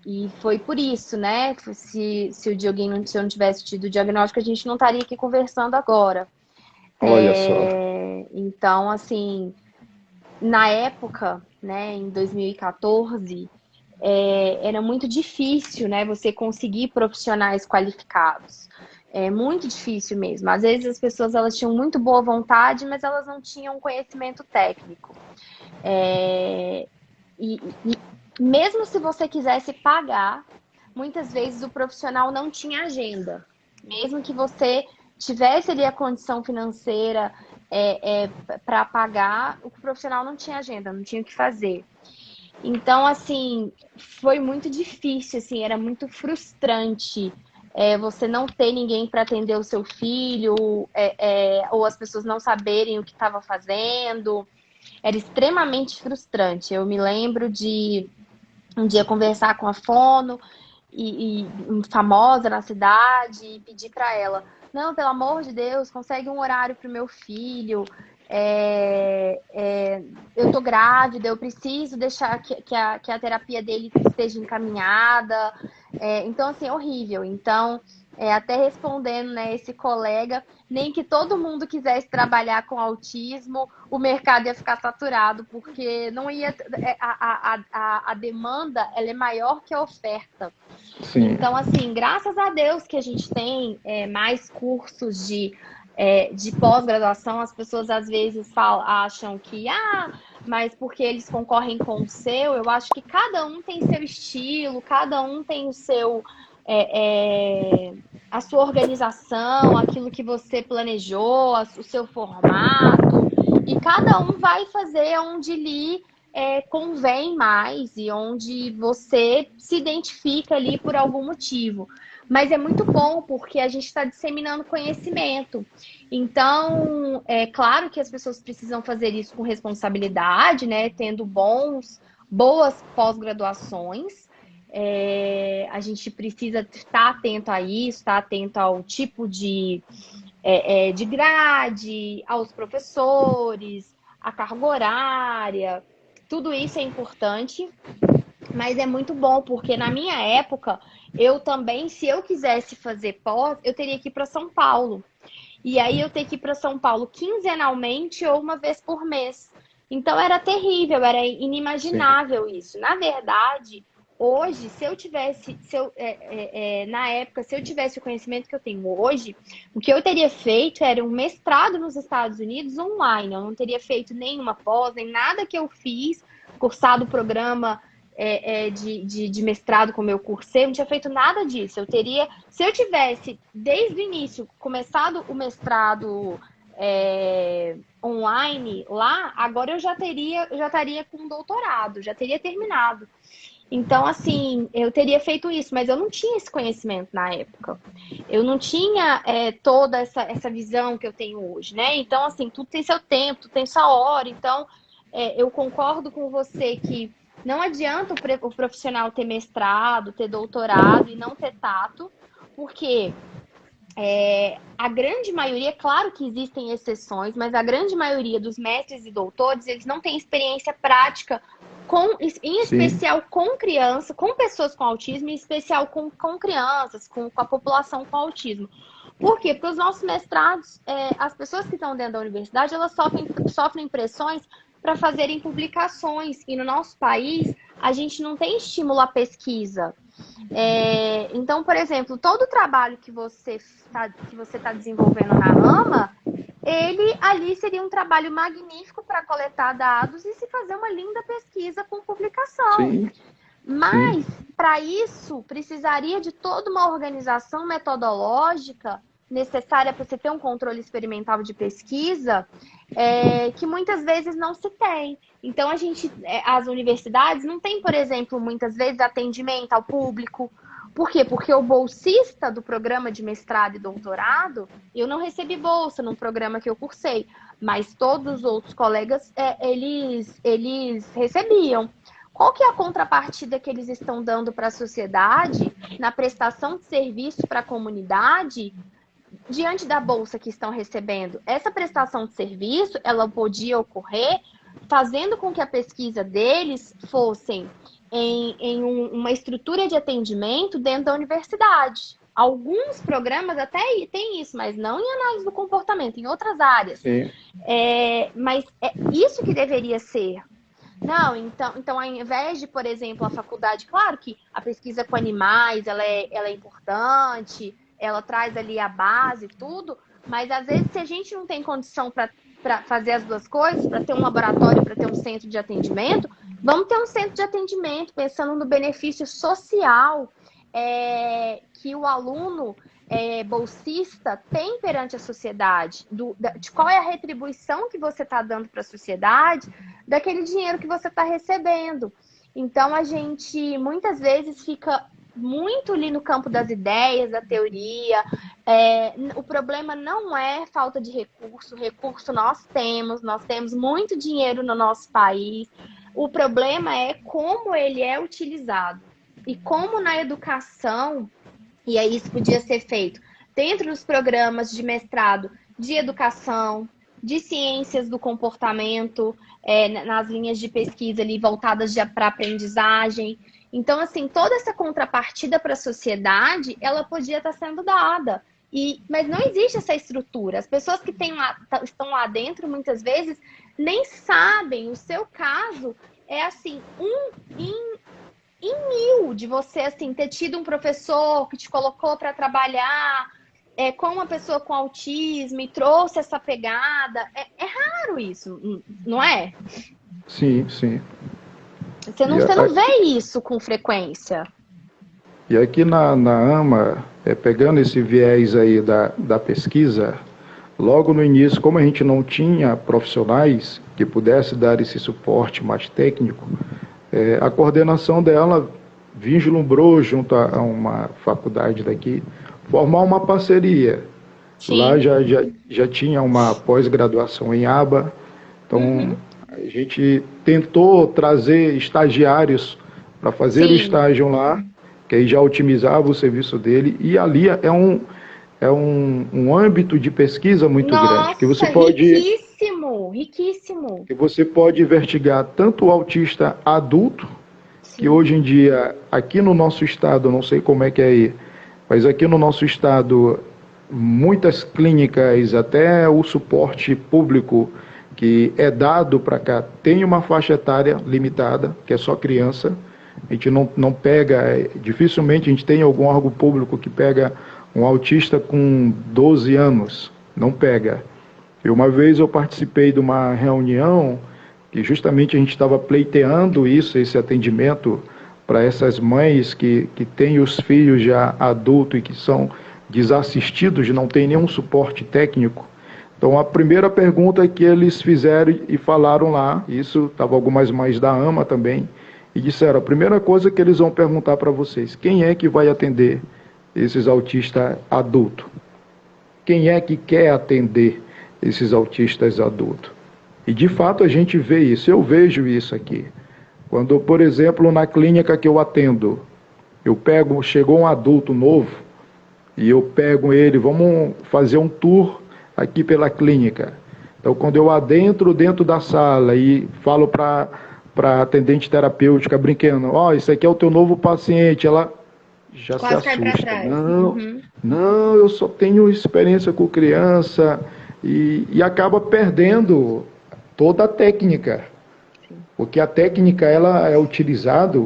E foi por isso, né? Se o Dioguinho não tivesse tido o diagnóstico, a gente não estaria aqui conversando agora. Olha só. Então, assim, na época, né, em 2014, era muito difícil, né, você conseguir profissionais qualificados. É muito difícil mesmo. Às vezes as pessoas elas tinham muito boa vontade, mas elas não tinham conhecimento técnico. E mesmo se você quisesse pagar, muitas vezes o profissional não tinha agenda. Mesmo que você tivesse ali a condição financeira para pagar, o profissional não tinha agenda, não tinha o que fazer. Então, assim, foi muito difícil, assim, era muito frustrante você não ter ninguém para atender o seu filho, ou as pessoas não saberem o que estava fazendo. Era extremamente frustrante. Eu me lembro de um dia conversar com a fono, e famosa na cidade, e pedir para ela, não, pelo amor de Deus, consegue um horário para o meu filho, eu tô grávida, eu preciso deixar que a terapia dele esteja encaminhada. Então, assim, é horrível. Então, até respondendo, né, esse colega, nem que todo mundo quisesse trabalhar com autismo, o mercado ia ficar saturado, porque não ia, a demanda ela é maior que a oferta. Sim. Então, assim, graças a Deus que a gente tem mais cursos de pós-graduação. As pessoas às vezes acham que, mas porque eles concorrem com o seu, eu acho que cada um tem seu estilo, cada um tem o seu, a sua organização, aquilo que você planejou, o seu formato, e cada um vai fazer onde lhe convém mais e onde você se identifica ali por algum motivo. Mas é muito bom porque a gente está disseminando conhecimento. Então, é claro que as pessoas precisam fazer isso com responsabilidade, né? Tendo boas pós-graduações. A gente precisa estar atento a isso, estar atento ao tipo de grade, aos professores, a carga horária. Tudo isso é importante, mas é muito bom, porque na minha época, eu também, se eu quisesse fazer pós, eu teria que ir para São Paulo. E aí eu teria que ir para São Paulo quinzenalmente ou uma vez por mês. Então era terrível, era inimaginável isso. Na verdade, hoje, se eu tivesse, na época, se eu tivesse o conhecimento que eu tenho hoje, o que eu teria feito era um mestrado nos Estados Unidos online. Eu não teria feito nenhuma pós, nem nada que eu fiz, cursado o programa de mestrado como eu cursei, eu não tinha feito nada disso. Se eu tivesse, desde o início, começado o mestrado online lá, agora eu já estaria com um doutorado, já teria terminado. Então, assim, eu teria feito isso, mas eu não tinha esse conhecimento na época. Eu não tinha toda essa visão que eu tenho hoje, né? Então, assim, tudo tem seu tempo, tudo tem sua hora. Então, eu concordo com você que não adianta o profissional ter mestrado, ter doutorado e não ter tato, porque a grande maioria, claro que existem exceções, mas a grande maioria dos mestres e doutores, eles não têm experiência prática em especial com criança, com pessoas com autismo, em especial com crianças, com a população com autismo. Por quê? Porque os nossos mestrados, as pessoas que estão dentro da universidade, elas sofrem pressões para fazerem publicações. E no nosso país, a gente não tem estímulo à pesquisa. Então, por exemplo, todo o trabalho que você está desenvolvendo na AMA, ele ali seria um trabalho magnífico para coletar dados e se fazer uma linda pesquisa com publicação. Sim. Mas, para isso, precisaria de toda uma organização metodológica necessária para você ter um controle experimental de pesquisa, que muitas vezes não se tem. Então, as universidades não têm, por exemplo, muitas vezes atendimento ao público. Por quê? Porque o bolsista do programa de mestrado e doutorado, eu não recebi bolsa no programa que eu cursei, mas todos os outros colegas, eles recebiam. Qual que é a contrapartida que eles estão dando para a sociedade na prestação de serviço para a comunidade diante da bolsa que estão recebendo? Essa prestação de serviço, ela podia ocorrer fazendo com que a pesquisa deles fossem em uma estrutura de atendimento dentro da universidade. Alguns programas até têm isso, mas não em análise do comportamento, em outras áreas. Mas é isso que deveria ser. Não, então, ao invés de, por exemplo, a faculdade, claro que a pesquisa com animais, ela é importante, ela traz ali a base e tudo, mas às vezes se a gente não tem condição para fazer as duas coisas, para ter um laboratório, para ter um centro de atendimento, vamos ter um centro de atendimento pensando no benefício social que o aluno bolsista tem perante a sociedade, de qual é a retribuição que você está dando para a sociedade daquele dinheiro que você está recebendo. Então, a gente muitas vezes fica muito ali no campo das ideias, da teoria. O problema não é falta de recurso nós temos muito dinheiro no nosso país. O problema é como ele é utilizado. E como na educação, e aí isso podia ser feito dentro dos programas de mestrado de educação, de ciências do comportamento, nas linhas de pesquisa ali voltadas para aprendizagem. Então, assim, toda essa contrapartida para a sociedade, ela podia estar sendo dada. Mas não existe essa estrutura. As pessoas que estão lá dentro, muitas vezes, nem sabem. O seu caso é, assim, em mil de você, assim, ter tido um professor que te colocou para trabalhar com uma pessoa com autismo e trouxe essa pegada. É raro isso, não é? Sim, sim. Você não vê isso com frequência. E aqui na AMA, pegando esse viés aí da pesquisa, logo no início, como a gente não tinha profissionais que pudessem dar esse suporte mais técnico, a coordenação dela vislumbrou, junto a uma faculdade daqui, formar uma parceria. Sim. Lá já tinha uma pós-graduação em aba, então a gente tentou trazer estagiários para fazer o estágio lá, que aí já otimizava o serviço dele, e ali é um âmbito de pesquisa muito grande. Que você pode, riquíssimo. Que você pode investigar tanto o autista adulto, que hoje em dia, aqui no nosso estado, não sei como é que é aí, mas aqui no nosso estado, muitas clínicas, até o suporte público que é dado para cá, tem uma faixa etária limitada, que é só criança. A gente não pega, dificilmente a gente tem algum órgão público que pega um autista com 12 anos, não pega. E uma vez eu participei de uma reunião que justamente a gente estava pleiteando esse atendimento para essas mães que têm os filhos já adultos e que são desassistidos, não tem nenhum suporte técnico. Então a primeira pergunta que eles fizeram e falaram lá, isso estava algumas mães da AMA também, e disseram, a primeira coisa que eles vão perguntar para vocês, quem é que vai atender esses autistas adultos? Quem é que quer atender esses autistas adultos? E de fato a gente vê isso, eu vejo isso aqui. Quando, por exemplo, na clínica que eu atendo, chegou um adulto novo, e eu pego ele, vamos fazer um tour aqui pela clínica. Então quando eu adentro dentro da sala e falo para a atendente terapêutica brincando, isso aqui é o teu novo paciente, ela já quase se assusta. Não, eu só tenho experiência com criança e acaba perdendo toda a técnica. Sim. Porque a técnica ela é utilizada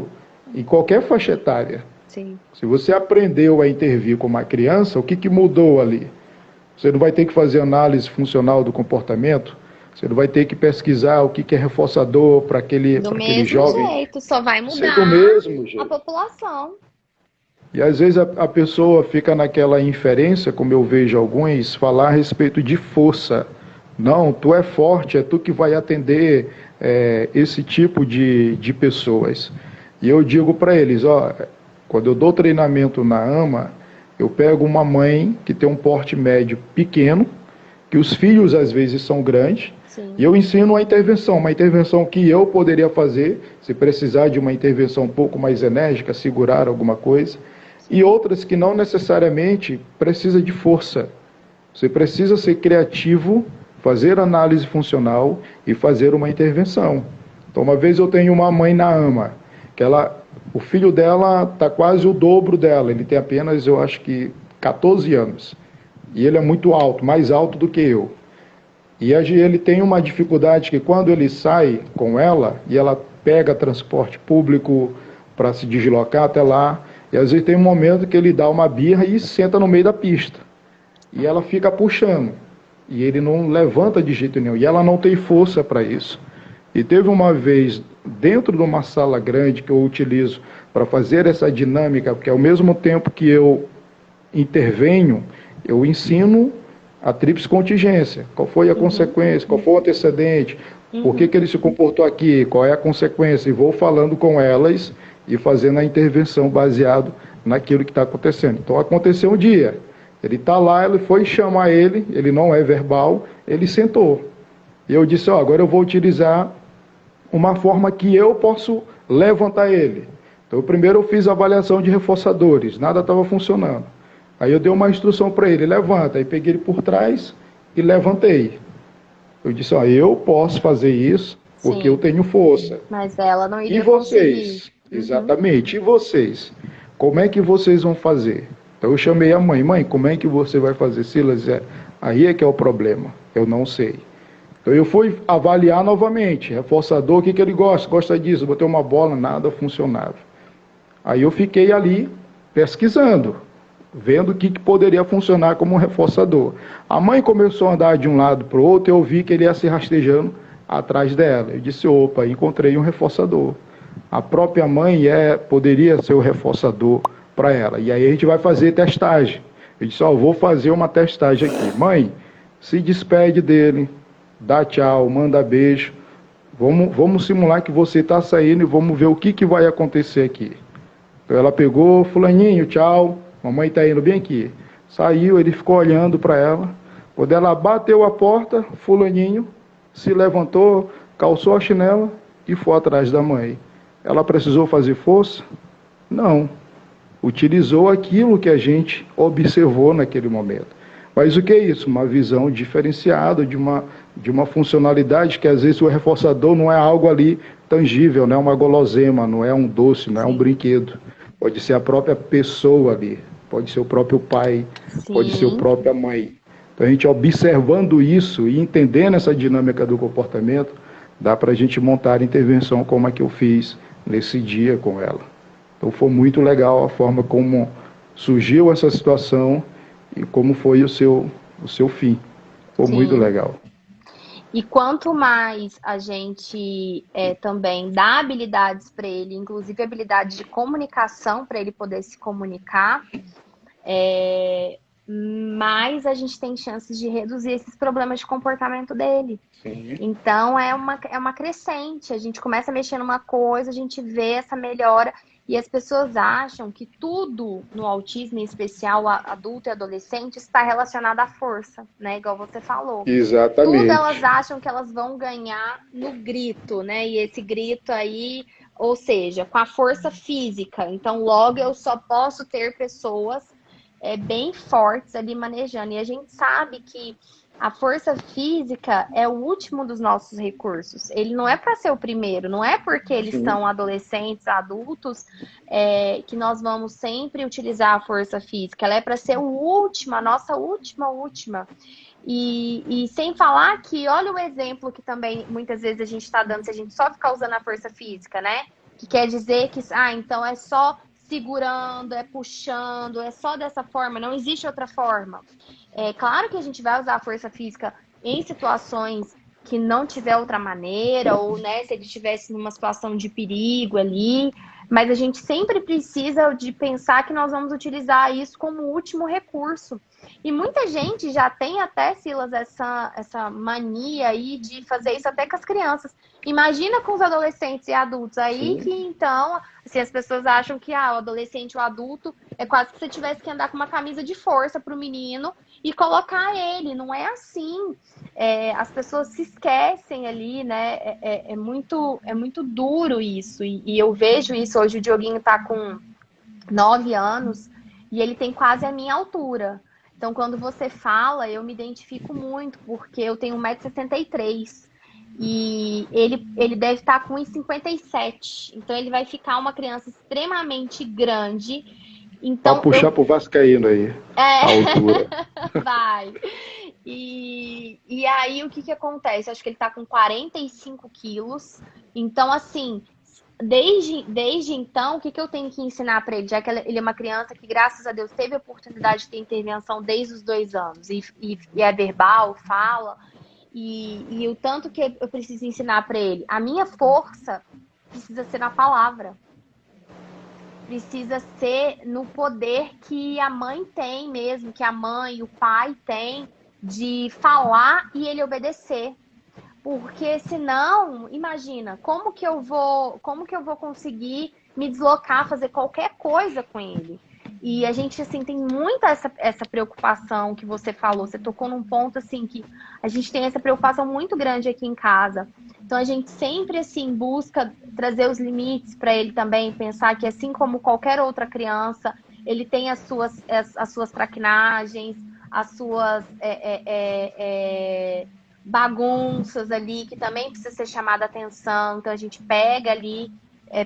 em qualquer faixa etária. Sim. Se você aprendeu a intervir com uma criança, o que mudou ali? Você não vai ter que fazer análise funcional do comportamento, você não vai ter que pesquisar o que é reforçador para aquele jovem. Do mesmo jeito, só vai mudar do mesmo jeito. A população. E às vezes a pessoa fica naquela inferência, como eu vejo alguns, falar a respeito de força. Não, tu é forte, é tu que vai atender esse tipo de pessoas. E eu digo para eles, quando eu dou treinamento na AMA, eu pego uma mãe que tem um porte médio pequeno, que os filhos às vezes são grandes, sim, e eu ensino uma intervenção que eu poderia fazer, se precisar de uma intervenção um pouco mais enérgica, segurar alguma coisa, e outras que não necessariamente precisa de força. Você precisa ser criativo, fazer análise funcional e fazer uma intervenção. Então, uma vez eu tenho uma mãe na AMA, que o filho dela está quase o dobro dela, ele tem apenas, eu acho que, 14 anos. E ele é muito alto, mais alto do que eu. E ele tem uma dificuldade que quando ele sai com ela, e ela pega transporte público para se deslocar até lá, e às vezes tem um momento que ele dá uma birra e senta no meio da pista. E ela fica puxando. E ele não levanta de jeito nenhum. E ela não tem força para isso. E teve uma vez, dentro de uma sala grande que eu utilizo para fazer essa dinâmica, porque ao mesmo tempo que eu intervenho, eu ensino a tríplice contingência. Qual foi a consequência? Qual foi o antecedente? Por que ele se comportou aqui? Qual é a consequência? E vou falando com elas e fazendo a intervenção baseado naquilo que está acontecendo. Então aconteceu um dia, ele está lá, ele foi chamar ele não é verbal, ele sentou. E eu disse, agora eu vou utilizar uma forma que eu posso levantar ele. Então primeiro eu fiz a avaliação de reforçadores, nada estava funcionando. Aí eu dei uma instrução para ele, levanta, aí peguei ele por trás e levantei. Eu disse, ó, eu posso fazer isso porque eu Sim, tenho força. mas ela não E iria conseguir. vocês? Uhum. Exatamente. E vocês? Como é que vocês vão fazer? Então eu chamei a mãe. Mãe, como é que você vai fazer? Silas, aí é que é o problema. Eu não sei. Então eu fui avaliar novamente. Reforçador, o que, que ele gosta? Gosta disso. Botei uma bola, nada funcionava. Aí eu fiquei ali pesquisando, vendo o que, que poderia funcionar como um reforçador. A mãe começou a andar de um lado para o outro e eu vi que ele ia se rastejando atrás dela. Eu disse, opa, encontrei um reforçador. A própria mãe poderia ser o reforçador para ela. E aí a gente vai fazer testagem. Eu disse, ó, vou fazer uma testagem aqui. Mãe, se despede dele, dá tchau, manda beijo. Vamos simular que você está saindo e vamos ver o que, que vai acontecer aqui. Então ela pegou, fulaninho, tchau, mamãe está indo bem aqui. Saiu, ele ficou olhando para ela. Quando ela bateu a porta, fulaninho se levantou, calçou a chinela e foi atrás da mãe. Ela precisou fazer força? Não. Utilizou aquilo que a gente observou naquele momento. Mas o que é isso? Uma visão diferenciada de uma funcionalidade que às vezes o reforçador não é algo ali tangível, não é uma gulosema, não é um doce, não é um Sim, brinquedo. Pode ser a própria pessoa ali, pode ser o próprio pai, pode ser a sim, própria mãe. Então a gente observando isso e entendendo essa dinâmica do comportamento, dá para a gente montar a intervenção como a que eu fiz nesse dia com ela. Então foi muito legal a forma como surgiu essa situação e como foi o seu fim. Foi muito sim. legal. E quanto mais a gente também dá habilidades para ele, inclusive habilidade de comunicação para ele poder se comunicar, mais a gente tem chances de reduzir esses problemas de comportamento dele. Sim. Então é uma crescente. A gente começa a mexer numa coisa, a gente vê essa melhora. E as pessoas acham que tudo no autismo, em especial adulto e adolescente, está relacionado à força, né? Igual você falou. Tudo elas Exatamente. acham que elas vão ganhar no grito, né? E esse grito aí, ou seja, com a força física. Então, logo eu só posso ter pessoas bem fortes ali manejando. E a gente sabe que a força física é o último dos nossos recursos. Ele não é para ser o primeiro, não é porque eles Sim. são adolescentes, adultos, que nós vamos sempre utilizar a força física. Ela é para ser o último, a nossa última. E sem falar que, olha o exemplo que também muitas vezes a gente está dando se a gente só ficar usando a força física, né? Que quer dizer que, então é só segurando, é puxando, é só dessa forma, não existe outra forma. É claro que a gente vai usar a força física em situações que não tiver outra maneira, ou né, se ele estivesse numa situação de perigo ali, mas a gente sempre precisa de pensar que nós vamos utilizar isso como último recurso. E muita gente já tem até, Silas, essa mania aí de fazer isso até com as crianças. Imagina com os adolescentes e adultos aí que, Sim. então, assim, as pessoas acham que o adolescente ou o adulto é quase que você tivesse que andar com uma camisa de força para o menino e colocar ele. Não é assim. As pessoas se esquecem ali, né? É muito duro isso. E eu vejo isso hoje. O Dioguinho tá com 9 anos e ele tem quase a minha altura. Então, quando você fala, eu me identifico muito, porque eu tenho 1,63 m e ele deve estar com 1,57 m. Então, ele vai ficar uma criança extremamente grande. Para Então, puxar pro Vascaíno aí, a altura. vai. E aí, o que acontece? Acho que ele tá com 45 quilos. Então, assim, desde então, o que eu tenho que ensinar para ele? Já que ele é uma criança que, graças a Deus, teve a oportunidade de ter intervenção desde os 2 anos. E é verbal, fala. E o tanto que eu preciso ensinar para ele. A minha força precisa ser na palavra. Precisa ser no poder que a mãe tem mesmo, que a mãe e o pai têm de falar e ele obedecer. Porque senão, imagina, como que eu vou conseguir me deslocar, fazer qualquer coisa com ele? E a gente, assim, tem muita essa preocupação que você falou. Você tocou num ponto, assim, que a gente tem essa preocupação muito grande aqui em casa. Então, a gente sempre, assim, busca trazer os limites para ele também, pensar que, assim como qualquer outra criança, ele tem as suas traquinagens, as suas bagunças ali que também precisa ser chamada a atenção. Então a gente pega ali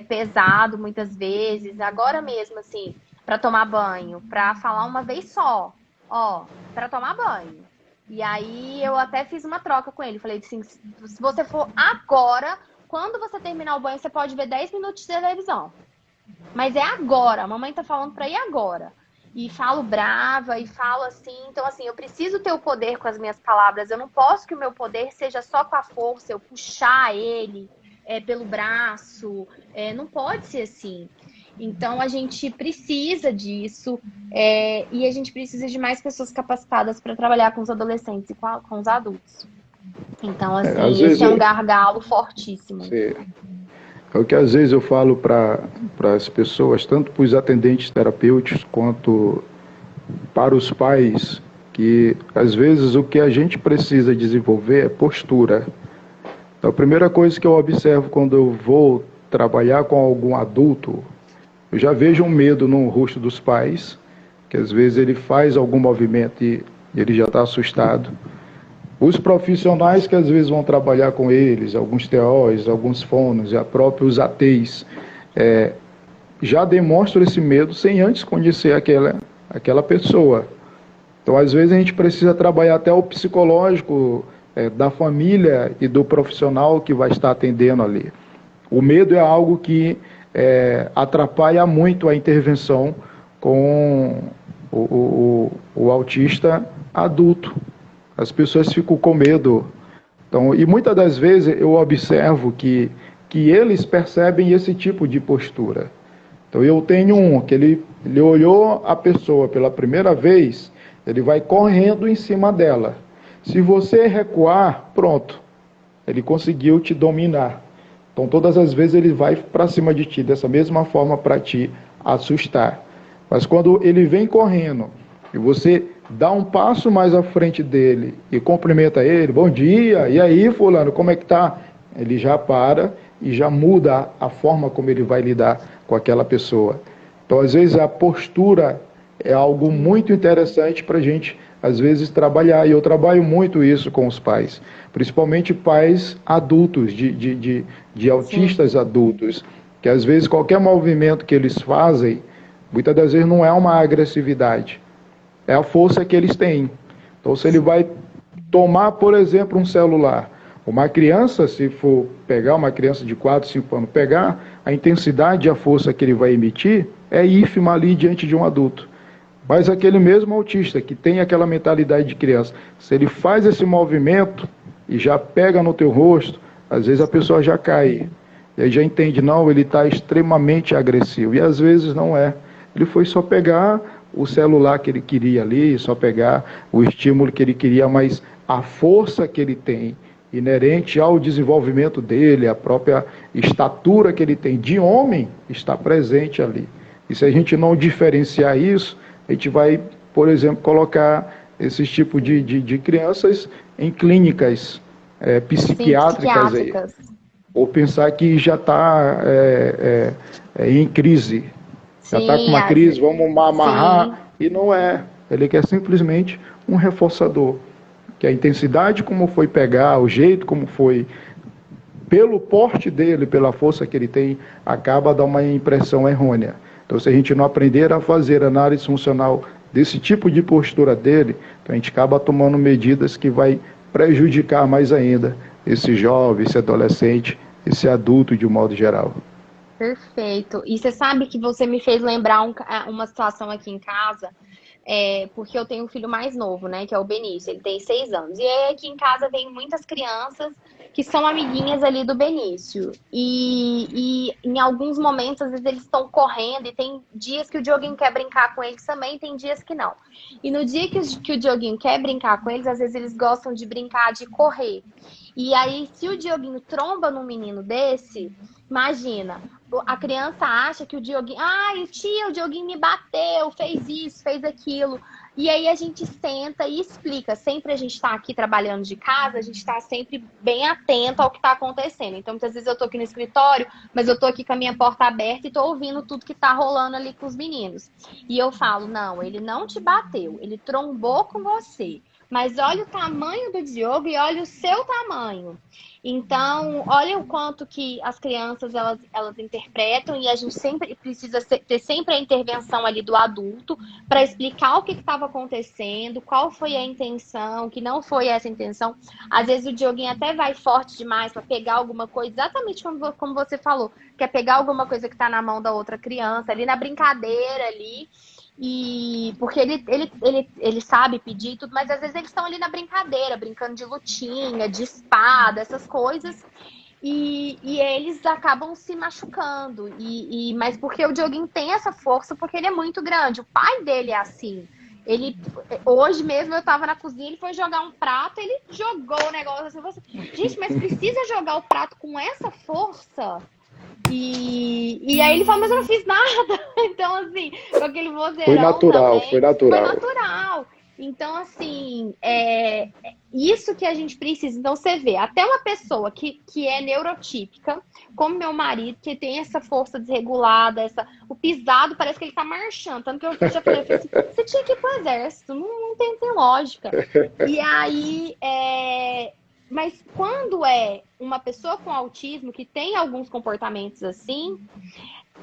pesado muitas vezes. Agora mesmo, assim, para tomar banho, para falar uma vez só, ó, para tomar banho. E aí eu até fiz uma troca com ele. Falei assim, se você for agora, quando você terminar o banho, você pode ver 10 minutos de televisão. Mas é agora, a mamãe tá falando pra ir agora. E falo brava, e falo assim. Então, assim, eu preciso ter o poder com as minhas palavras. Eu não posso que o meu poder seja só com a força, eu puxar ele pelo braço. Não pode ser assim. Então, a gente precisa disso. E a gente precisa de mais pessoas capacitadas para trabalhar com os adolescentes e com os adultos. Então, assim, esse é um gargalo fortíssimo. Sim. É o que às vezes eu falo para as pessoas, tanto para os atendentes terapêuticos quanto para os pais, que às vezes o que a gente precisa desenvolver é postura. Então, a primeira coisa que eu observo quando eu vou trabalhar com algum adulto, eu já vejo um medo no rosto dos pais, que às vezes ele faz algum movimento e ele já está assustado. Os profissionais que às vezes vão trabalhar com eles, alguns TOs, alguns fonos, e próprios ATs, já demonstram esse medo sem antes conhecer aquela pessoa. Então, às vezes, a gente precisa trabalhar até o psicológico da família e do profissional que vai estar atendendo ali. O medo é algo que atrapalha muito a intervenção com o autista adulto. As pessoas ficam com medo. Então, e muitas das vezes eu observo que eles percebem esse tipo de postura. Então, eu tenho um que ele olhou a pessoa pela primeira vez, ele vai correndo em cima dela. Se você recuar, pronto, ele conseguiu te dominar. Então, todas as vezes ele vai para cima de ti, dessa mesma forma para te assustar. Mas quando ele vem correndo e você dá um passo mais à frente dele e cumprimenta ele, bom dia, e aí fulano, como é que tá? Ele já para e já muda a forma como ele vai lidar com aquela pessoa. Então, às vezes, a postura é algo muito interessante para a gente, às vezes, trabalhar. E eu trabalho muito isso com os pais, principalmente pais adultos, de autistas Sim. adultos, que às vezes qualquer movimento que eles fazem, muitas das vezes não é uma agressividade, é a força que eles têm. Então, se ele vai tomar, por exemplo, um celular, uma criança, se for pegar uma criança de 4, 5 anos, pegar a intensidade e a força que ele vai emitir, é ínfima ali diante de um adulto. Mas aquele mesmo autista que tem aquela mentalidade de criança, se ele faz esse movimento e já pega no teu rosto, às vezes a pessoa já cai. E aí já entende, não, ele está extremamente agressivo. E às vezes não é. Ele foi só pegar o celular que ele queria ali, só pegar o estímulo que ele queria, mas a força que ele tem, inerente ao desenvolvimento dele, a própria estatura que ele tem de homem, está presente ali. E se a gente não diferenciar isso, a gente vai, por exemplo, colocar esses tipos de crianças em clínicas psiquiátricas. Sim, psiquiátricas. Aí. Ou pensar que já está em crise. Já está com uma crise, vamos amarrar. Sim. E não é. Ele quer simplesmente um reforçador. Que a intensidade como foi pegar, o jeito como foi, pelo porte dele, pela força que ele tem, acaba dando uma impressão errônea. Então, se a gente não aprender a fazer análise funcional desse tipo de postura dele, então a gente acaba tomando medidas que vai prejudicar mais ainda esse jovem, esse adolescente, esse adulto de um modo geral. Perfeito. E você sabe que você me fez lembrar uma situação aqui em casa, porque eu tenho um filho mais novo, né, que é o Benício, ele tem 6 anos. E aí aqui em casa tem muitas crianças que são amiguinhas ali do Benício. E em alguns momentos, às vezes, eles estão correndo, e tem dias que o Dioguinho quer brincar com eles também, tem dias que não. E no dia que o Dioguinho quer brincar com eles, às vezes eles gostam de brincar, de correr. E aí, se o Dioguinho tromba num menino desse, imagina, a criança acha que o Dioguinho... Ai, tia, o Dioguinho me bateu, fez isso, fez aquilo. E aí a gente senta e explica. Sempre a gente está aqui trabalhando de casa, a gente está sempre bem atento ao que está acontecendo. Então, muitas vezes eu estou aqui no escritório, mas eu estou aqui com a minha porta aberta e estou ouvindo tudo que está rolando ali com os meninos. E eu falo, não, ele não te bateu, ele trombou com você. mas olha o tamanho do Diogo e olha o seu tamanho. Então, olha o quanto que as crianças elas interpretam e a gente sempre precisa ter sempre a intervenção ali do adulto para explicar o que estava acontecendo, qual foi a intenção, que não foi essa intenção. Às vezes o Dioguinho até vai forte demais para pegar alguma coisa, exatamente como você falou, quer pegar alguma coisa que está na mão da outra criança, ali na brincadeira ali. E porque ele sabe pedir e tudo, mas às vezes eles estão ali na brincadeira, brincando de lutinha, de espada, essas coisas, e eles acabam se machucando. Mas porque o Dioguinho tem essa força, porque ele é muito grande. O pai dele é assim. Hoje mesmo eu tava na cozinha, ele foi jogar um prato, ele jogou o negócio assim. Gente, mas precisa jogar o prato com essa força? E aí ele fala, mas eu não fiz nada. Então, assim, com aquele vozeirão Foi natural, também, foi natural. foi natural. Então, assim, é isso que a gente precisa. Então, você vê, até uma pessoa que é neurotípica, como meu marido, que tem essa força desregulada, o pisado, parece que ele tá marchando. Tanto que eu já falei assim, você tinha que ir pro exército, não tem lógica. E aí, mas quando é uma pessoa com autismo que tem alguns comportamentos assim,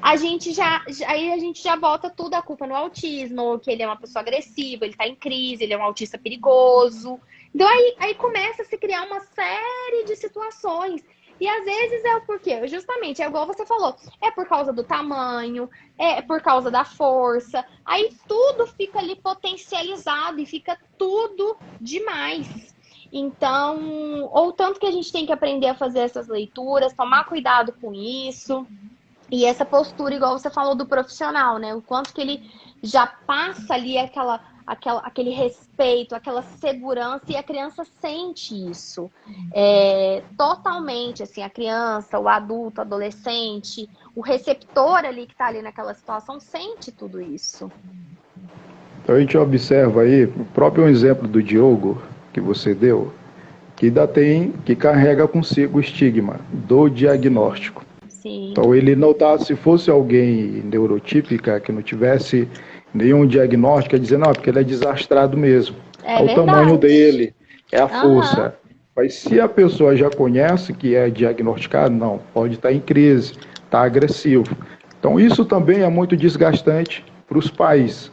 aí a gente já bota tudo a culpa no autismo, que ele é uma pessoa agressiva, ele tá em crise, ele é um autista perigoso. Então aí começa a se criar uma série de situações. E às vezes é o porquê? Justamente, é igual você falou, é por causa do tamanho, é por causa da força. Aí tudo fica ali potencializado e fica tudo demais. Então, ou tanto que a gente tem que aprender a fazer essas leituras, tomar cuidado com isso. E essa postura, igual você falou do profissional, né? O quanto que ele já passa ali aquele respeito, aquela segurança, e a criança sente isso. Totalmente, assim, a criança, o adulto, o adolescente, o receptor ali que está ali naquela situação, sente tudo isso. Então a gente observa aí, o próprio exemplo do Diogo, que você deu, que que carrega consigo o estigma do diagnóstico. Sim. Então ele não tá, se fosse alguém neurotípica que não tivesse nenhum diagnóstico, quer dizer, não, porque ele é desastrado mesmo. É o tamanho dele, é a força. Mas se a pessoa já conhece que é diagnosticado, não, pode estar em crise, está agressivo. Então isso também é muito desgastante para os pais,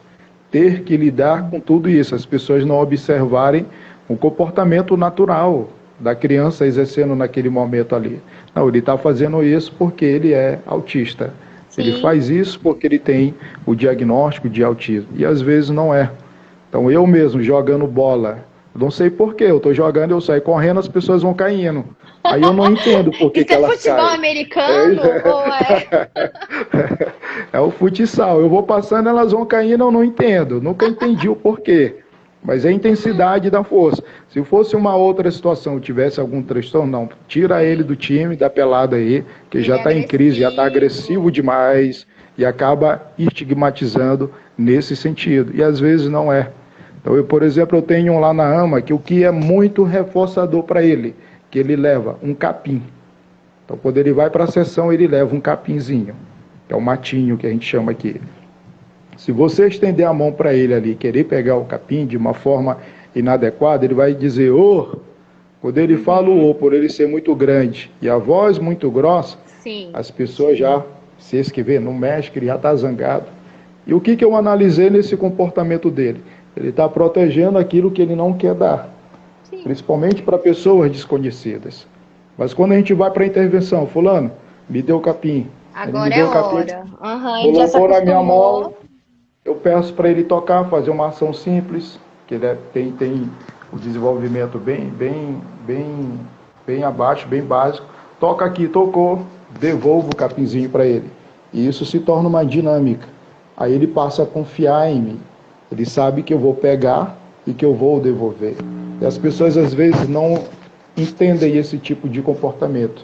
ter que lidar com tudo isso, as pessoas não observarem o comportamento natural da criança exercendo naquele momento ali. Não, ele está fazendo isso porque ele é autista. Sim. Ele faz isso porque ele tem o diagnóstico de autismo. E às vezes não é. Então eu mesmo jogando bola, não sei porquê, eu estou jogando, eu saio correndo, as pessoas vão caindo. Aí eu não entendo por que elas caem. Isso é futebol americano? É o futsal. Eu vou passando, elas vão caindo, eu não entendo. Nunca entendi o porquê. Mas é a intensidade da força. Se fosse uma outra situação, tivesse algum transtorno, não. Tira ele do time, da pelada aí, que ele já está em crise, já está agressivo demais e acaba estigmatizando nesse sentido. E às vezes não é. Então, por exemplo, eu tenho um lá na AMA que o que é muito reforçador para ele, que ele leva um capim. Então, quando ele vai para a sessão, ele leva um capinzinho, que é o matinho que a gente chama aqui. Se você estender a mão para ele ali, querer pegar o capim de uma forma inadequada, ele vai dizer ô. Quando ele fala o ô, por ele ser muito grande e a voz muito grossa, sim, as pessoas já se esquiver, não mexe, ele já está zangado. E o que eu analisei nesse comportamento dele? Ele está protegendo aquilo que ele não quer dar, sim, principalmente para pessoas desconhecidas. Mas quando a gente vai para a intervenção, fulano, me deu o capim. Agora é hora. Colocou na minha mão. Eu peço para ele tocar, fazer uma ação simples, que ele tem o desenvolvimento bem abaixo, bem básico. Toca aqui, tocou, devolvo o capinzinho para ele. E isso se torna uma dinâmica. Aí ele passa a confiar em mim. Ele sabe que eu vou pegar e que eu vou devolver. E as pessoas às vezes não entendem esse tipo de comportamento.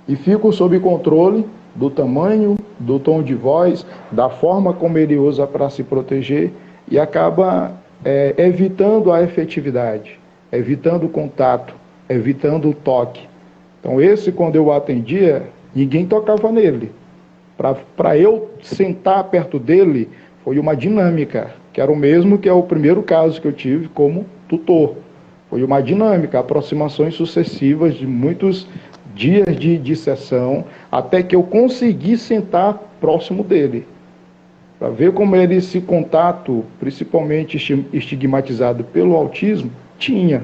E ficam sob controle do tamanho, do tom de voz, da forma como ele usa para se proteger e acaba evitando a efetividade, evitando o contato, evitando o toque. Então quando eu atendia, ninguém tocava nele. Para eu sentar perto dele, foi uma dinâmica, que era o mesmo que é o primeiro caso que eu tive como tutor. Foi uma dinâmica, aproximações sucessivas de muitos dias de sessão, até que eu consegui sentar próximo dele, para ver como ele, esse contato, principalmente estigmatizado pelo autismo, tinha.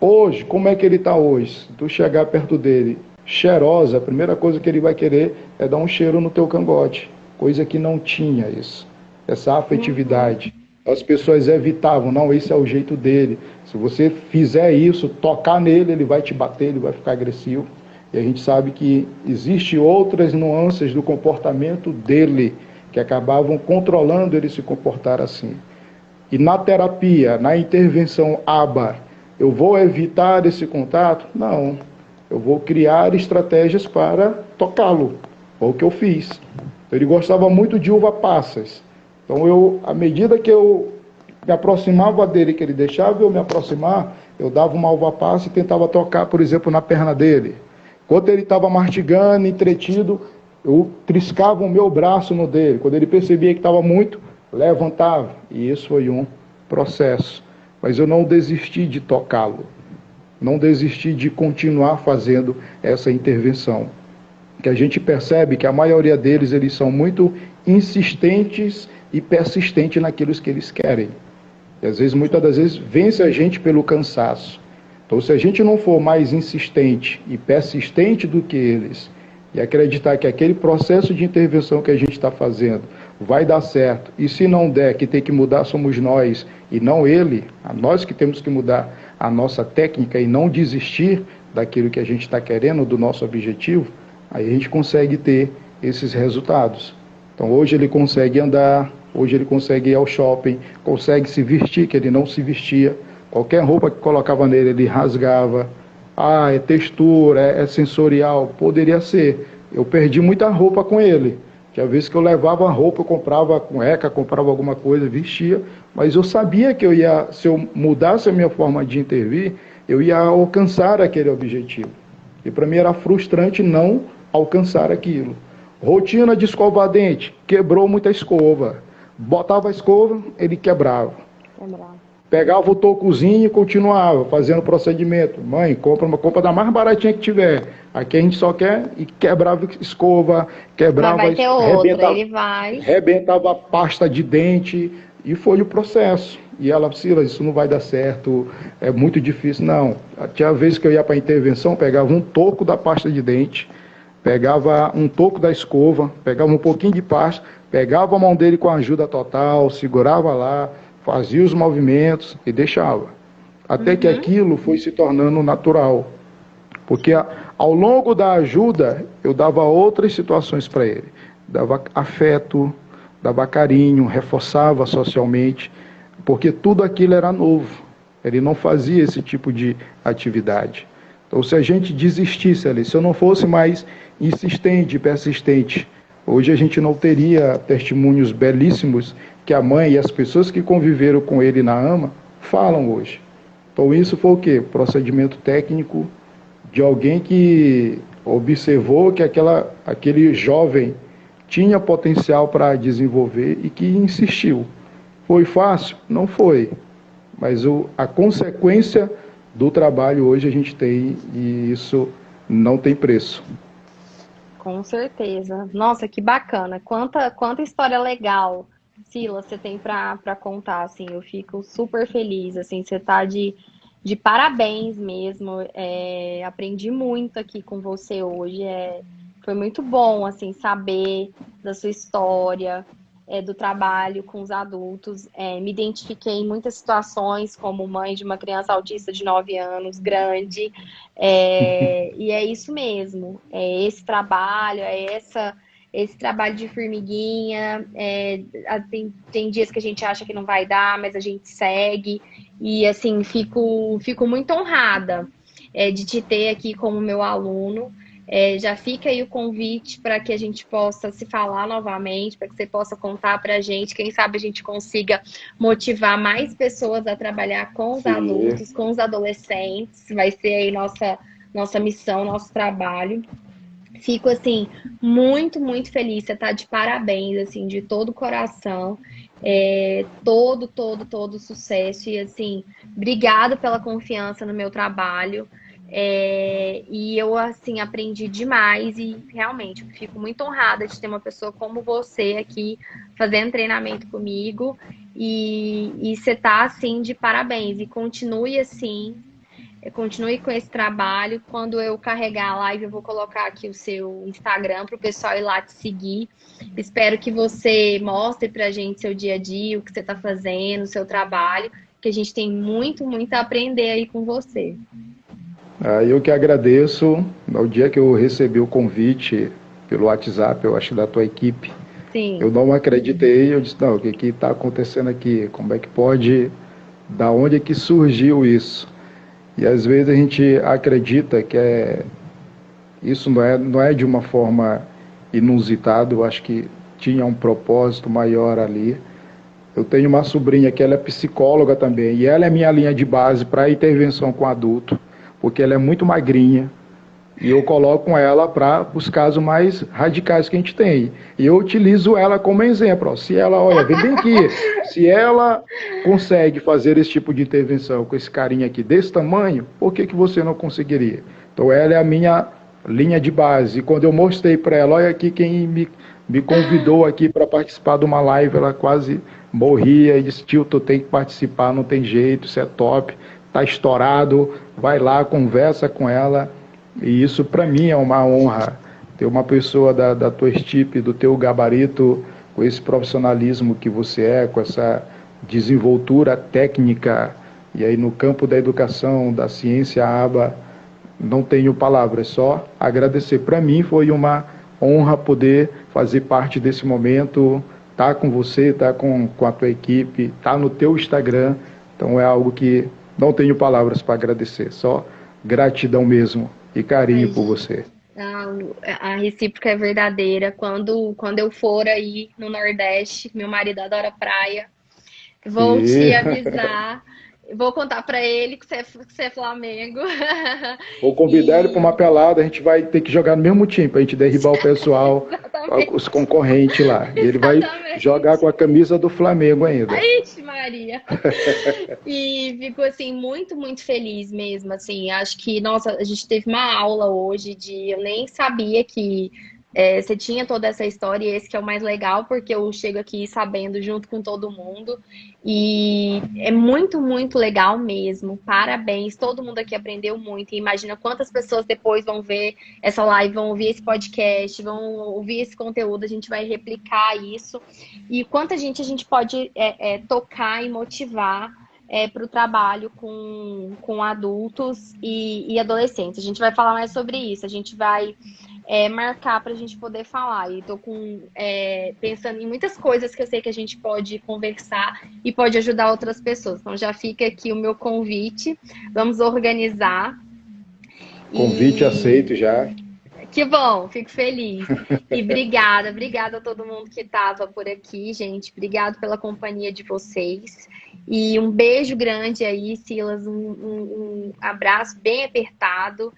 Hoje, como é que ele está hoje? Se tu chegar perto dele, cheirosa, a primeira coisa que ele vai querer é dar um cheiro no teu cangote, coisa que não tinha isso, essa afetividade. As pessoas evitavam, não, esse é o jeito dele. Se você fizer isso, tocar nele, ele vai te bater, ele vai ficar agressivo. E a gente sabe que existem outras nuances do comportamento dele, que acabavam controlando ele se comportar assim. E na terapia, na intervenção ABA, eu vou evitar esse contato? Não. Eu vou criar estratégias para tocá-lo. Foi o que eu fiz. Ele gostava muito de uva passas. Então, à medida que eu me aproximava dele, que ele deixava eu me aproximar, eu dava uma uva passa e tentava tocar, por exemplo, na perna dele. Quando ele estava mastigando, entretido, eu triscava o meu braço no dele. Quando ele percebia que estava muito, levantava. E isso foi um processo. Mas eu não desisti de tocá-lo. Não desisti de continuar fazendo essa intervenção. Que a gente percebe que a maioria deles, eles são muito insistentes e persistentes naquilo que eles querem. E às vezes, muitas das vezes, vence a gente pelo cansaço. Então, se a gente não for mais insistente e persistente do que eles, e acreditar que aquele processo de intervenção que a gente está fazendo vai dar certo, e se não der, que tem que mudar somos nós e não ele, a nós que temos que mudar a nossa técnica e não desistir daquilo que a gente está querendo, do nosso objetivo, aí a gente consegue ter esses resultados. Então, hoje ele consegue andar, hoje ele consegue ir ao shopping, consegue se vestir, que ele não se vestia. Qualquer roupa que colocava nele, ele rasgava. Ah, é textura, é sensorial. Poderia ser. Eu perdi muita roupa com ele. Tinha vezes que eu levava roupa, eu comprava cueca, comprava alguma coisa, vestia. Mas eu sabia que se eu mudasse a minha forma de intervir, eu ia alcançar aquele objetivo. E para mim era frustrante não alcançar aquilo. Rotina de escovar dente, quebrou muita escova. Botava a escova, ele quebrava. Pegava o tocozinho e continuava fazendo o procedimento. Mãe, compra da mais baratinha que tiver. Aqui a gente só quer e quebrava escova, quebrava, mas vai ter outra, ele vai. Rebentava a pasta de dente e foi o processo. E ela, Silas, isso não vai dar certo, é muito difícil. Não, tinha vezes que eu ia para a intervenção, pegava um toco da pasta de dente, pegava um toco da escova, pegava um pouquinho de pasta, pegava a mão dele com a ajuda total, segurava lá, fazia os movimentos e deixava. Até que aquilo foi se tornando natural. Porque ao longo da ajuda, eu dava outras situações para ele. Dava afeto, dava carinho, reforçava socialmente, porque tudo aquilo era novo. Ele não fazia esse tipo de atividade. Então, se a gente desistisse ali, se eu não fosse mais insistente, persistente, hoje a gente não teria testemunhos belíssimos que a mãe e as pessoas que conviveram com ele na AMA falam hoje. Então, isso foi o quê? Procedimento técnico de alguém que observou que aquele jovem tinha potencial para desenvolver e que insistiu. Foi fácil? Não foi. Mas a consequência do trabalho hoje a gente tem e isso não tem preço. Com certeza. Nossa, que bacana. Quanta história legal, Silas, você tem para contar, assim. Eu fico super feliz, assim, você tá de parabéns mesmo. Aprendi muito aqui com você hoje. Foi muito bom, assim, saber da sua história, do trabalho com os adultos. Me identifiquei em muitas situações como mãe de uma criança autista de 9 anos, grande. E é isso mesmo. É esse trabalho, esse trabalho de formiguinha. Tem dias que a gente acha que não vai dar, mas a gente segue. E, assim, fico muito honrada de te ter aqui como meu aluno. Já fica aí o convite para que a gente possa se falar novamente, para que você possa contar para a gente. Quem sabe a gente consiga motivar mais pessoas a trabalhar com os adultos, com os adolescentes. Vai ser aí nossa missão, nosso trabalho. Fico, assim, muito, muito feliz. Você tá de parabéns, assim, de todo o coração. Todo sucesso. E, assim, obrigada pela confiança no meu trabalho. E eu, assim, aprendi demais e, realmente, eu fico muito honrada de ter uma pessoa como você aqui fazendo treinamento comigo. E você tá, assim, de parabéns. E continue assim. Continue com esse trabalho. Quando eu carregar a live, eu vou colocar aqui o seu Instagram para o pessoal ir lá te seguir. Espero que você mostre para a gente seu dia a dia, o que você está fazendo, o seu trabalho, que a gente tem muito, muito a aprender aí com você. Eu que agradeço. No dia que eu recebi o convite pelo WhatsApp, eu acho da tua equipe, Sim. eu não acreditei. Eu disse, não, o que está acontecendo aqui? Como é que pode? Da onde é que surgiu isso? E às vezes a gente acredita que isso não é de uma forma inusitada. Eu acho que tinha um propósito maior ali. Eu tenho uma sobrinha que ela é psicóloga também, e ela é minha linha de base para intervenção com adulto, porque ela é muito magrinha, e eu coloco ela para os casos mais radicais que a gente tem. E eu utilizo ela como exemplo. Ó. Se ela, olha, vem bem aqui, se ela consegue fazer esse tipo de intervenção com esse carinha aqui desse tamanho, por que você não conseguiria? Então ela é a minha linha de base. E quando eu mostrei para ela, olha aqui quem me convidou aqui para participar de uma live, ela quase morria e disse, tio, tu tem que participar, não tem jeito, isso é top, tá estourado, vai lá, conversa com ela. E isso para mim é uma honra, ter uma pessoa da tua estipe, do teu gabarito, com esse profissionalismo que você é, com essa desenvoltura técnica, e aí no campo da educação, da ciência, aba, não tenho palavras, só agradecer. Para mim foi uma honra poder fazer parte desse momento, tá com você, tá com a tua equipe, tá no teu Instagram, então é algo que não tenho palavras para agradecer, só gratidão mesmo e carinho por você. A recíproca é verdadeira. Quando eu for aí no Nordeste, meu marido adora praia, vou te avisar. Vou contar pra ele que você é Flamengo. Vou convidar ele para uma pelada, a gente vai ter que jogar no mesmo time, para a gente derribar o pessoal, os concorrentes lá. E ele vai jogar com a camisa do Flamengo ainda. Ixi, Maria! E fico, assim, muito, muito feliz mesmo, assim. Acho que, nossa, a gente teve uma aula hoje de... Eu nem sabia que você tinha toda essa história, e esse que é o mais legal, porque eu chego aqui sabendo junto com todo mundo. E é muito, muito legal mesmo. Parabéns. Todo mundo aqui aprendeu muito. E imagina quantas pessoas depois vão ver essa live, vão ouvir esse podcast, vão ouvir esse conteúdo. A gente vai replicar isso. E quanta gente a gente pode tocar e motivar para o trabalho com adultos e adolescentes. A gente vai falar mais sobre isso. A gente vai marcar para a gente poder falar. E estou pensando em muitas coisas que eu sei que a gente pode conversar e pode ajudar outras pessoas. Então já fica aqui o meu convite. Vamos organizar. Convite aceito já. Que bom, fico feliz. E obrigada a todo mundo que estava por aqui, gente. Obrigado pela companhia de vocês. E um beijo grande aí, Silas. Um abraço bem apertado.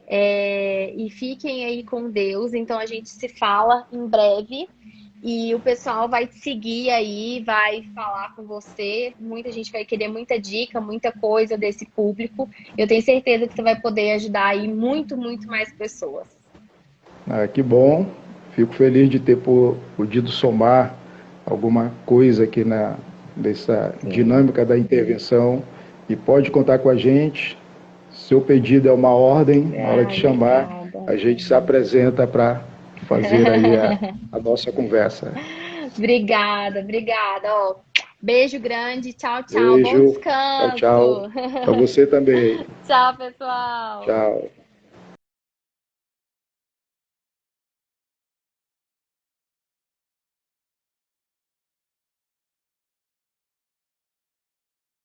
E fiquem aí com Deus. Então a gente se fala em breve. E o pessoal vai te seguir aí, vai falar com você. Muita gente vai querer muita dica, muita coisa desse público. Eu tenho certeza que você vai poder ajudar aí muito, muito mais pessoas. Que bom. Fico feliz de ter podido somar alguma coisa aqui nessa dinâmica da intervenção. E pode contar com a gente. Seu pedido é uma ordem. Na hora de chamar, a gente se apresenta para fazer aí a nossa conversa. Obrigada. Ó, beijo grande. Tchau. Beijo. Bom descanso. Tchau. Para você também. Tchau, pessoal. Tchau.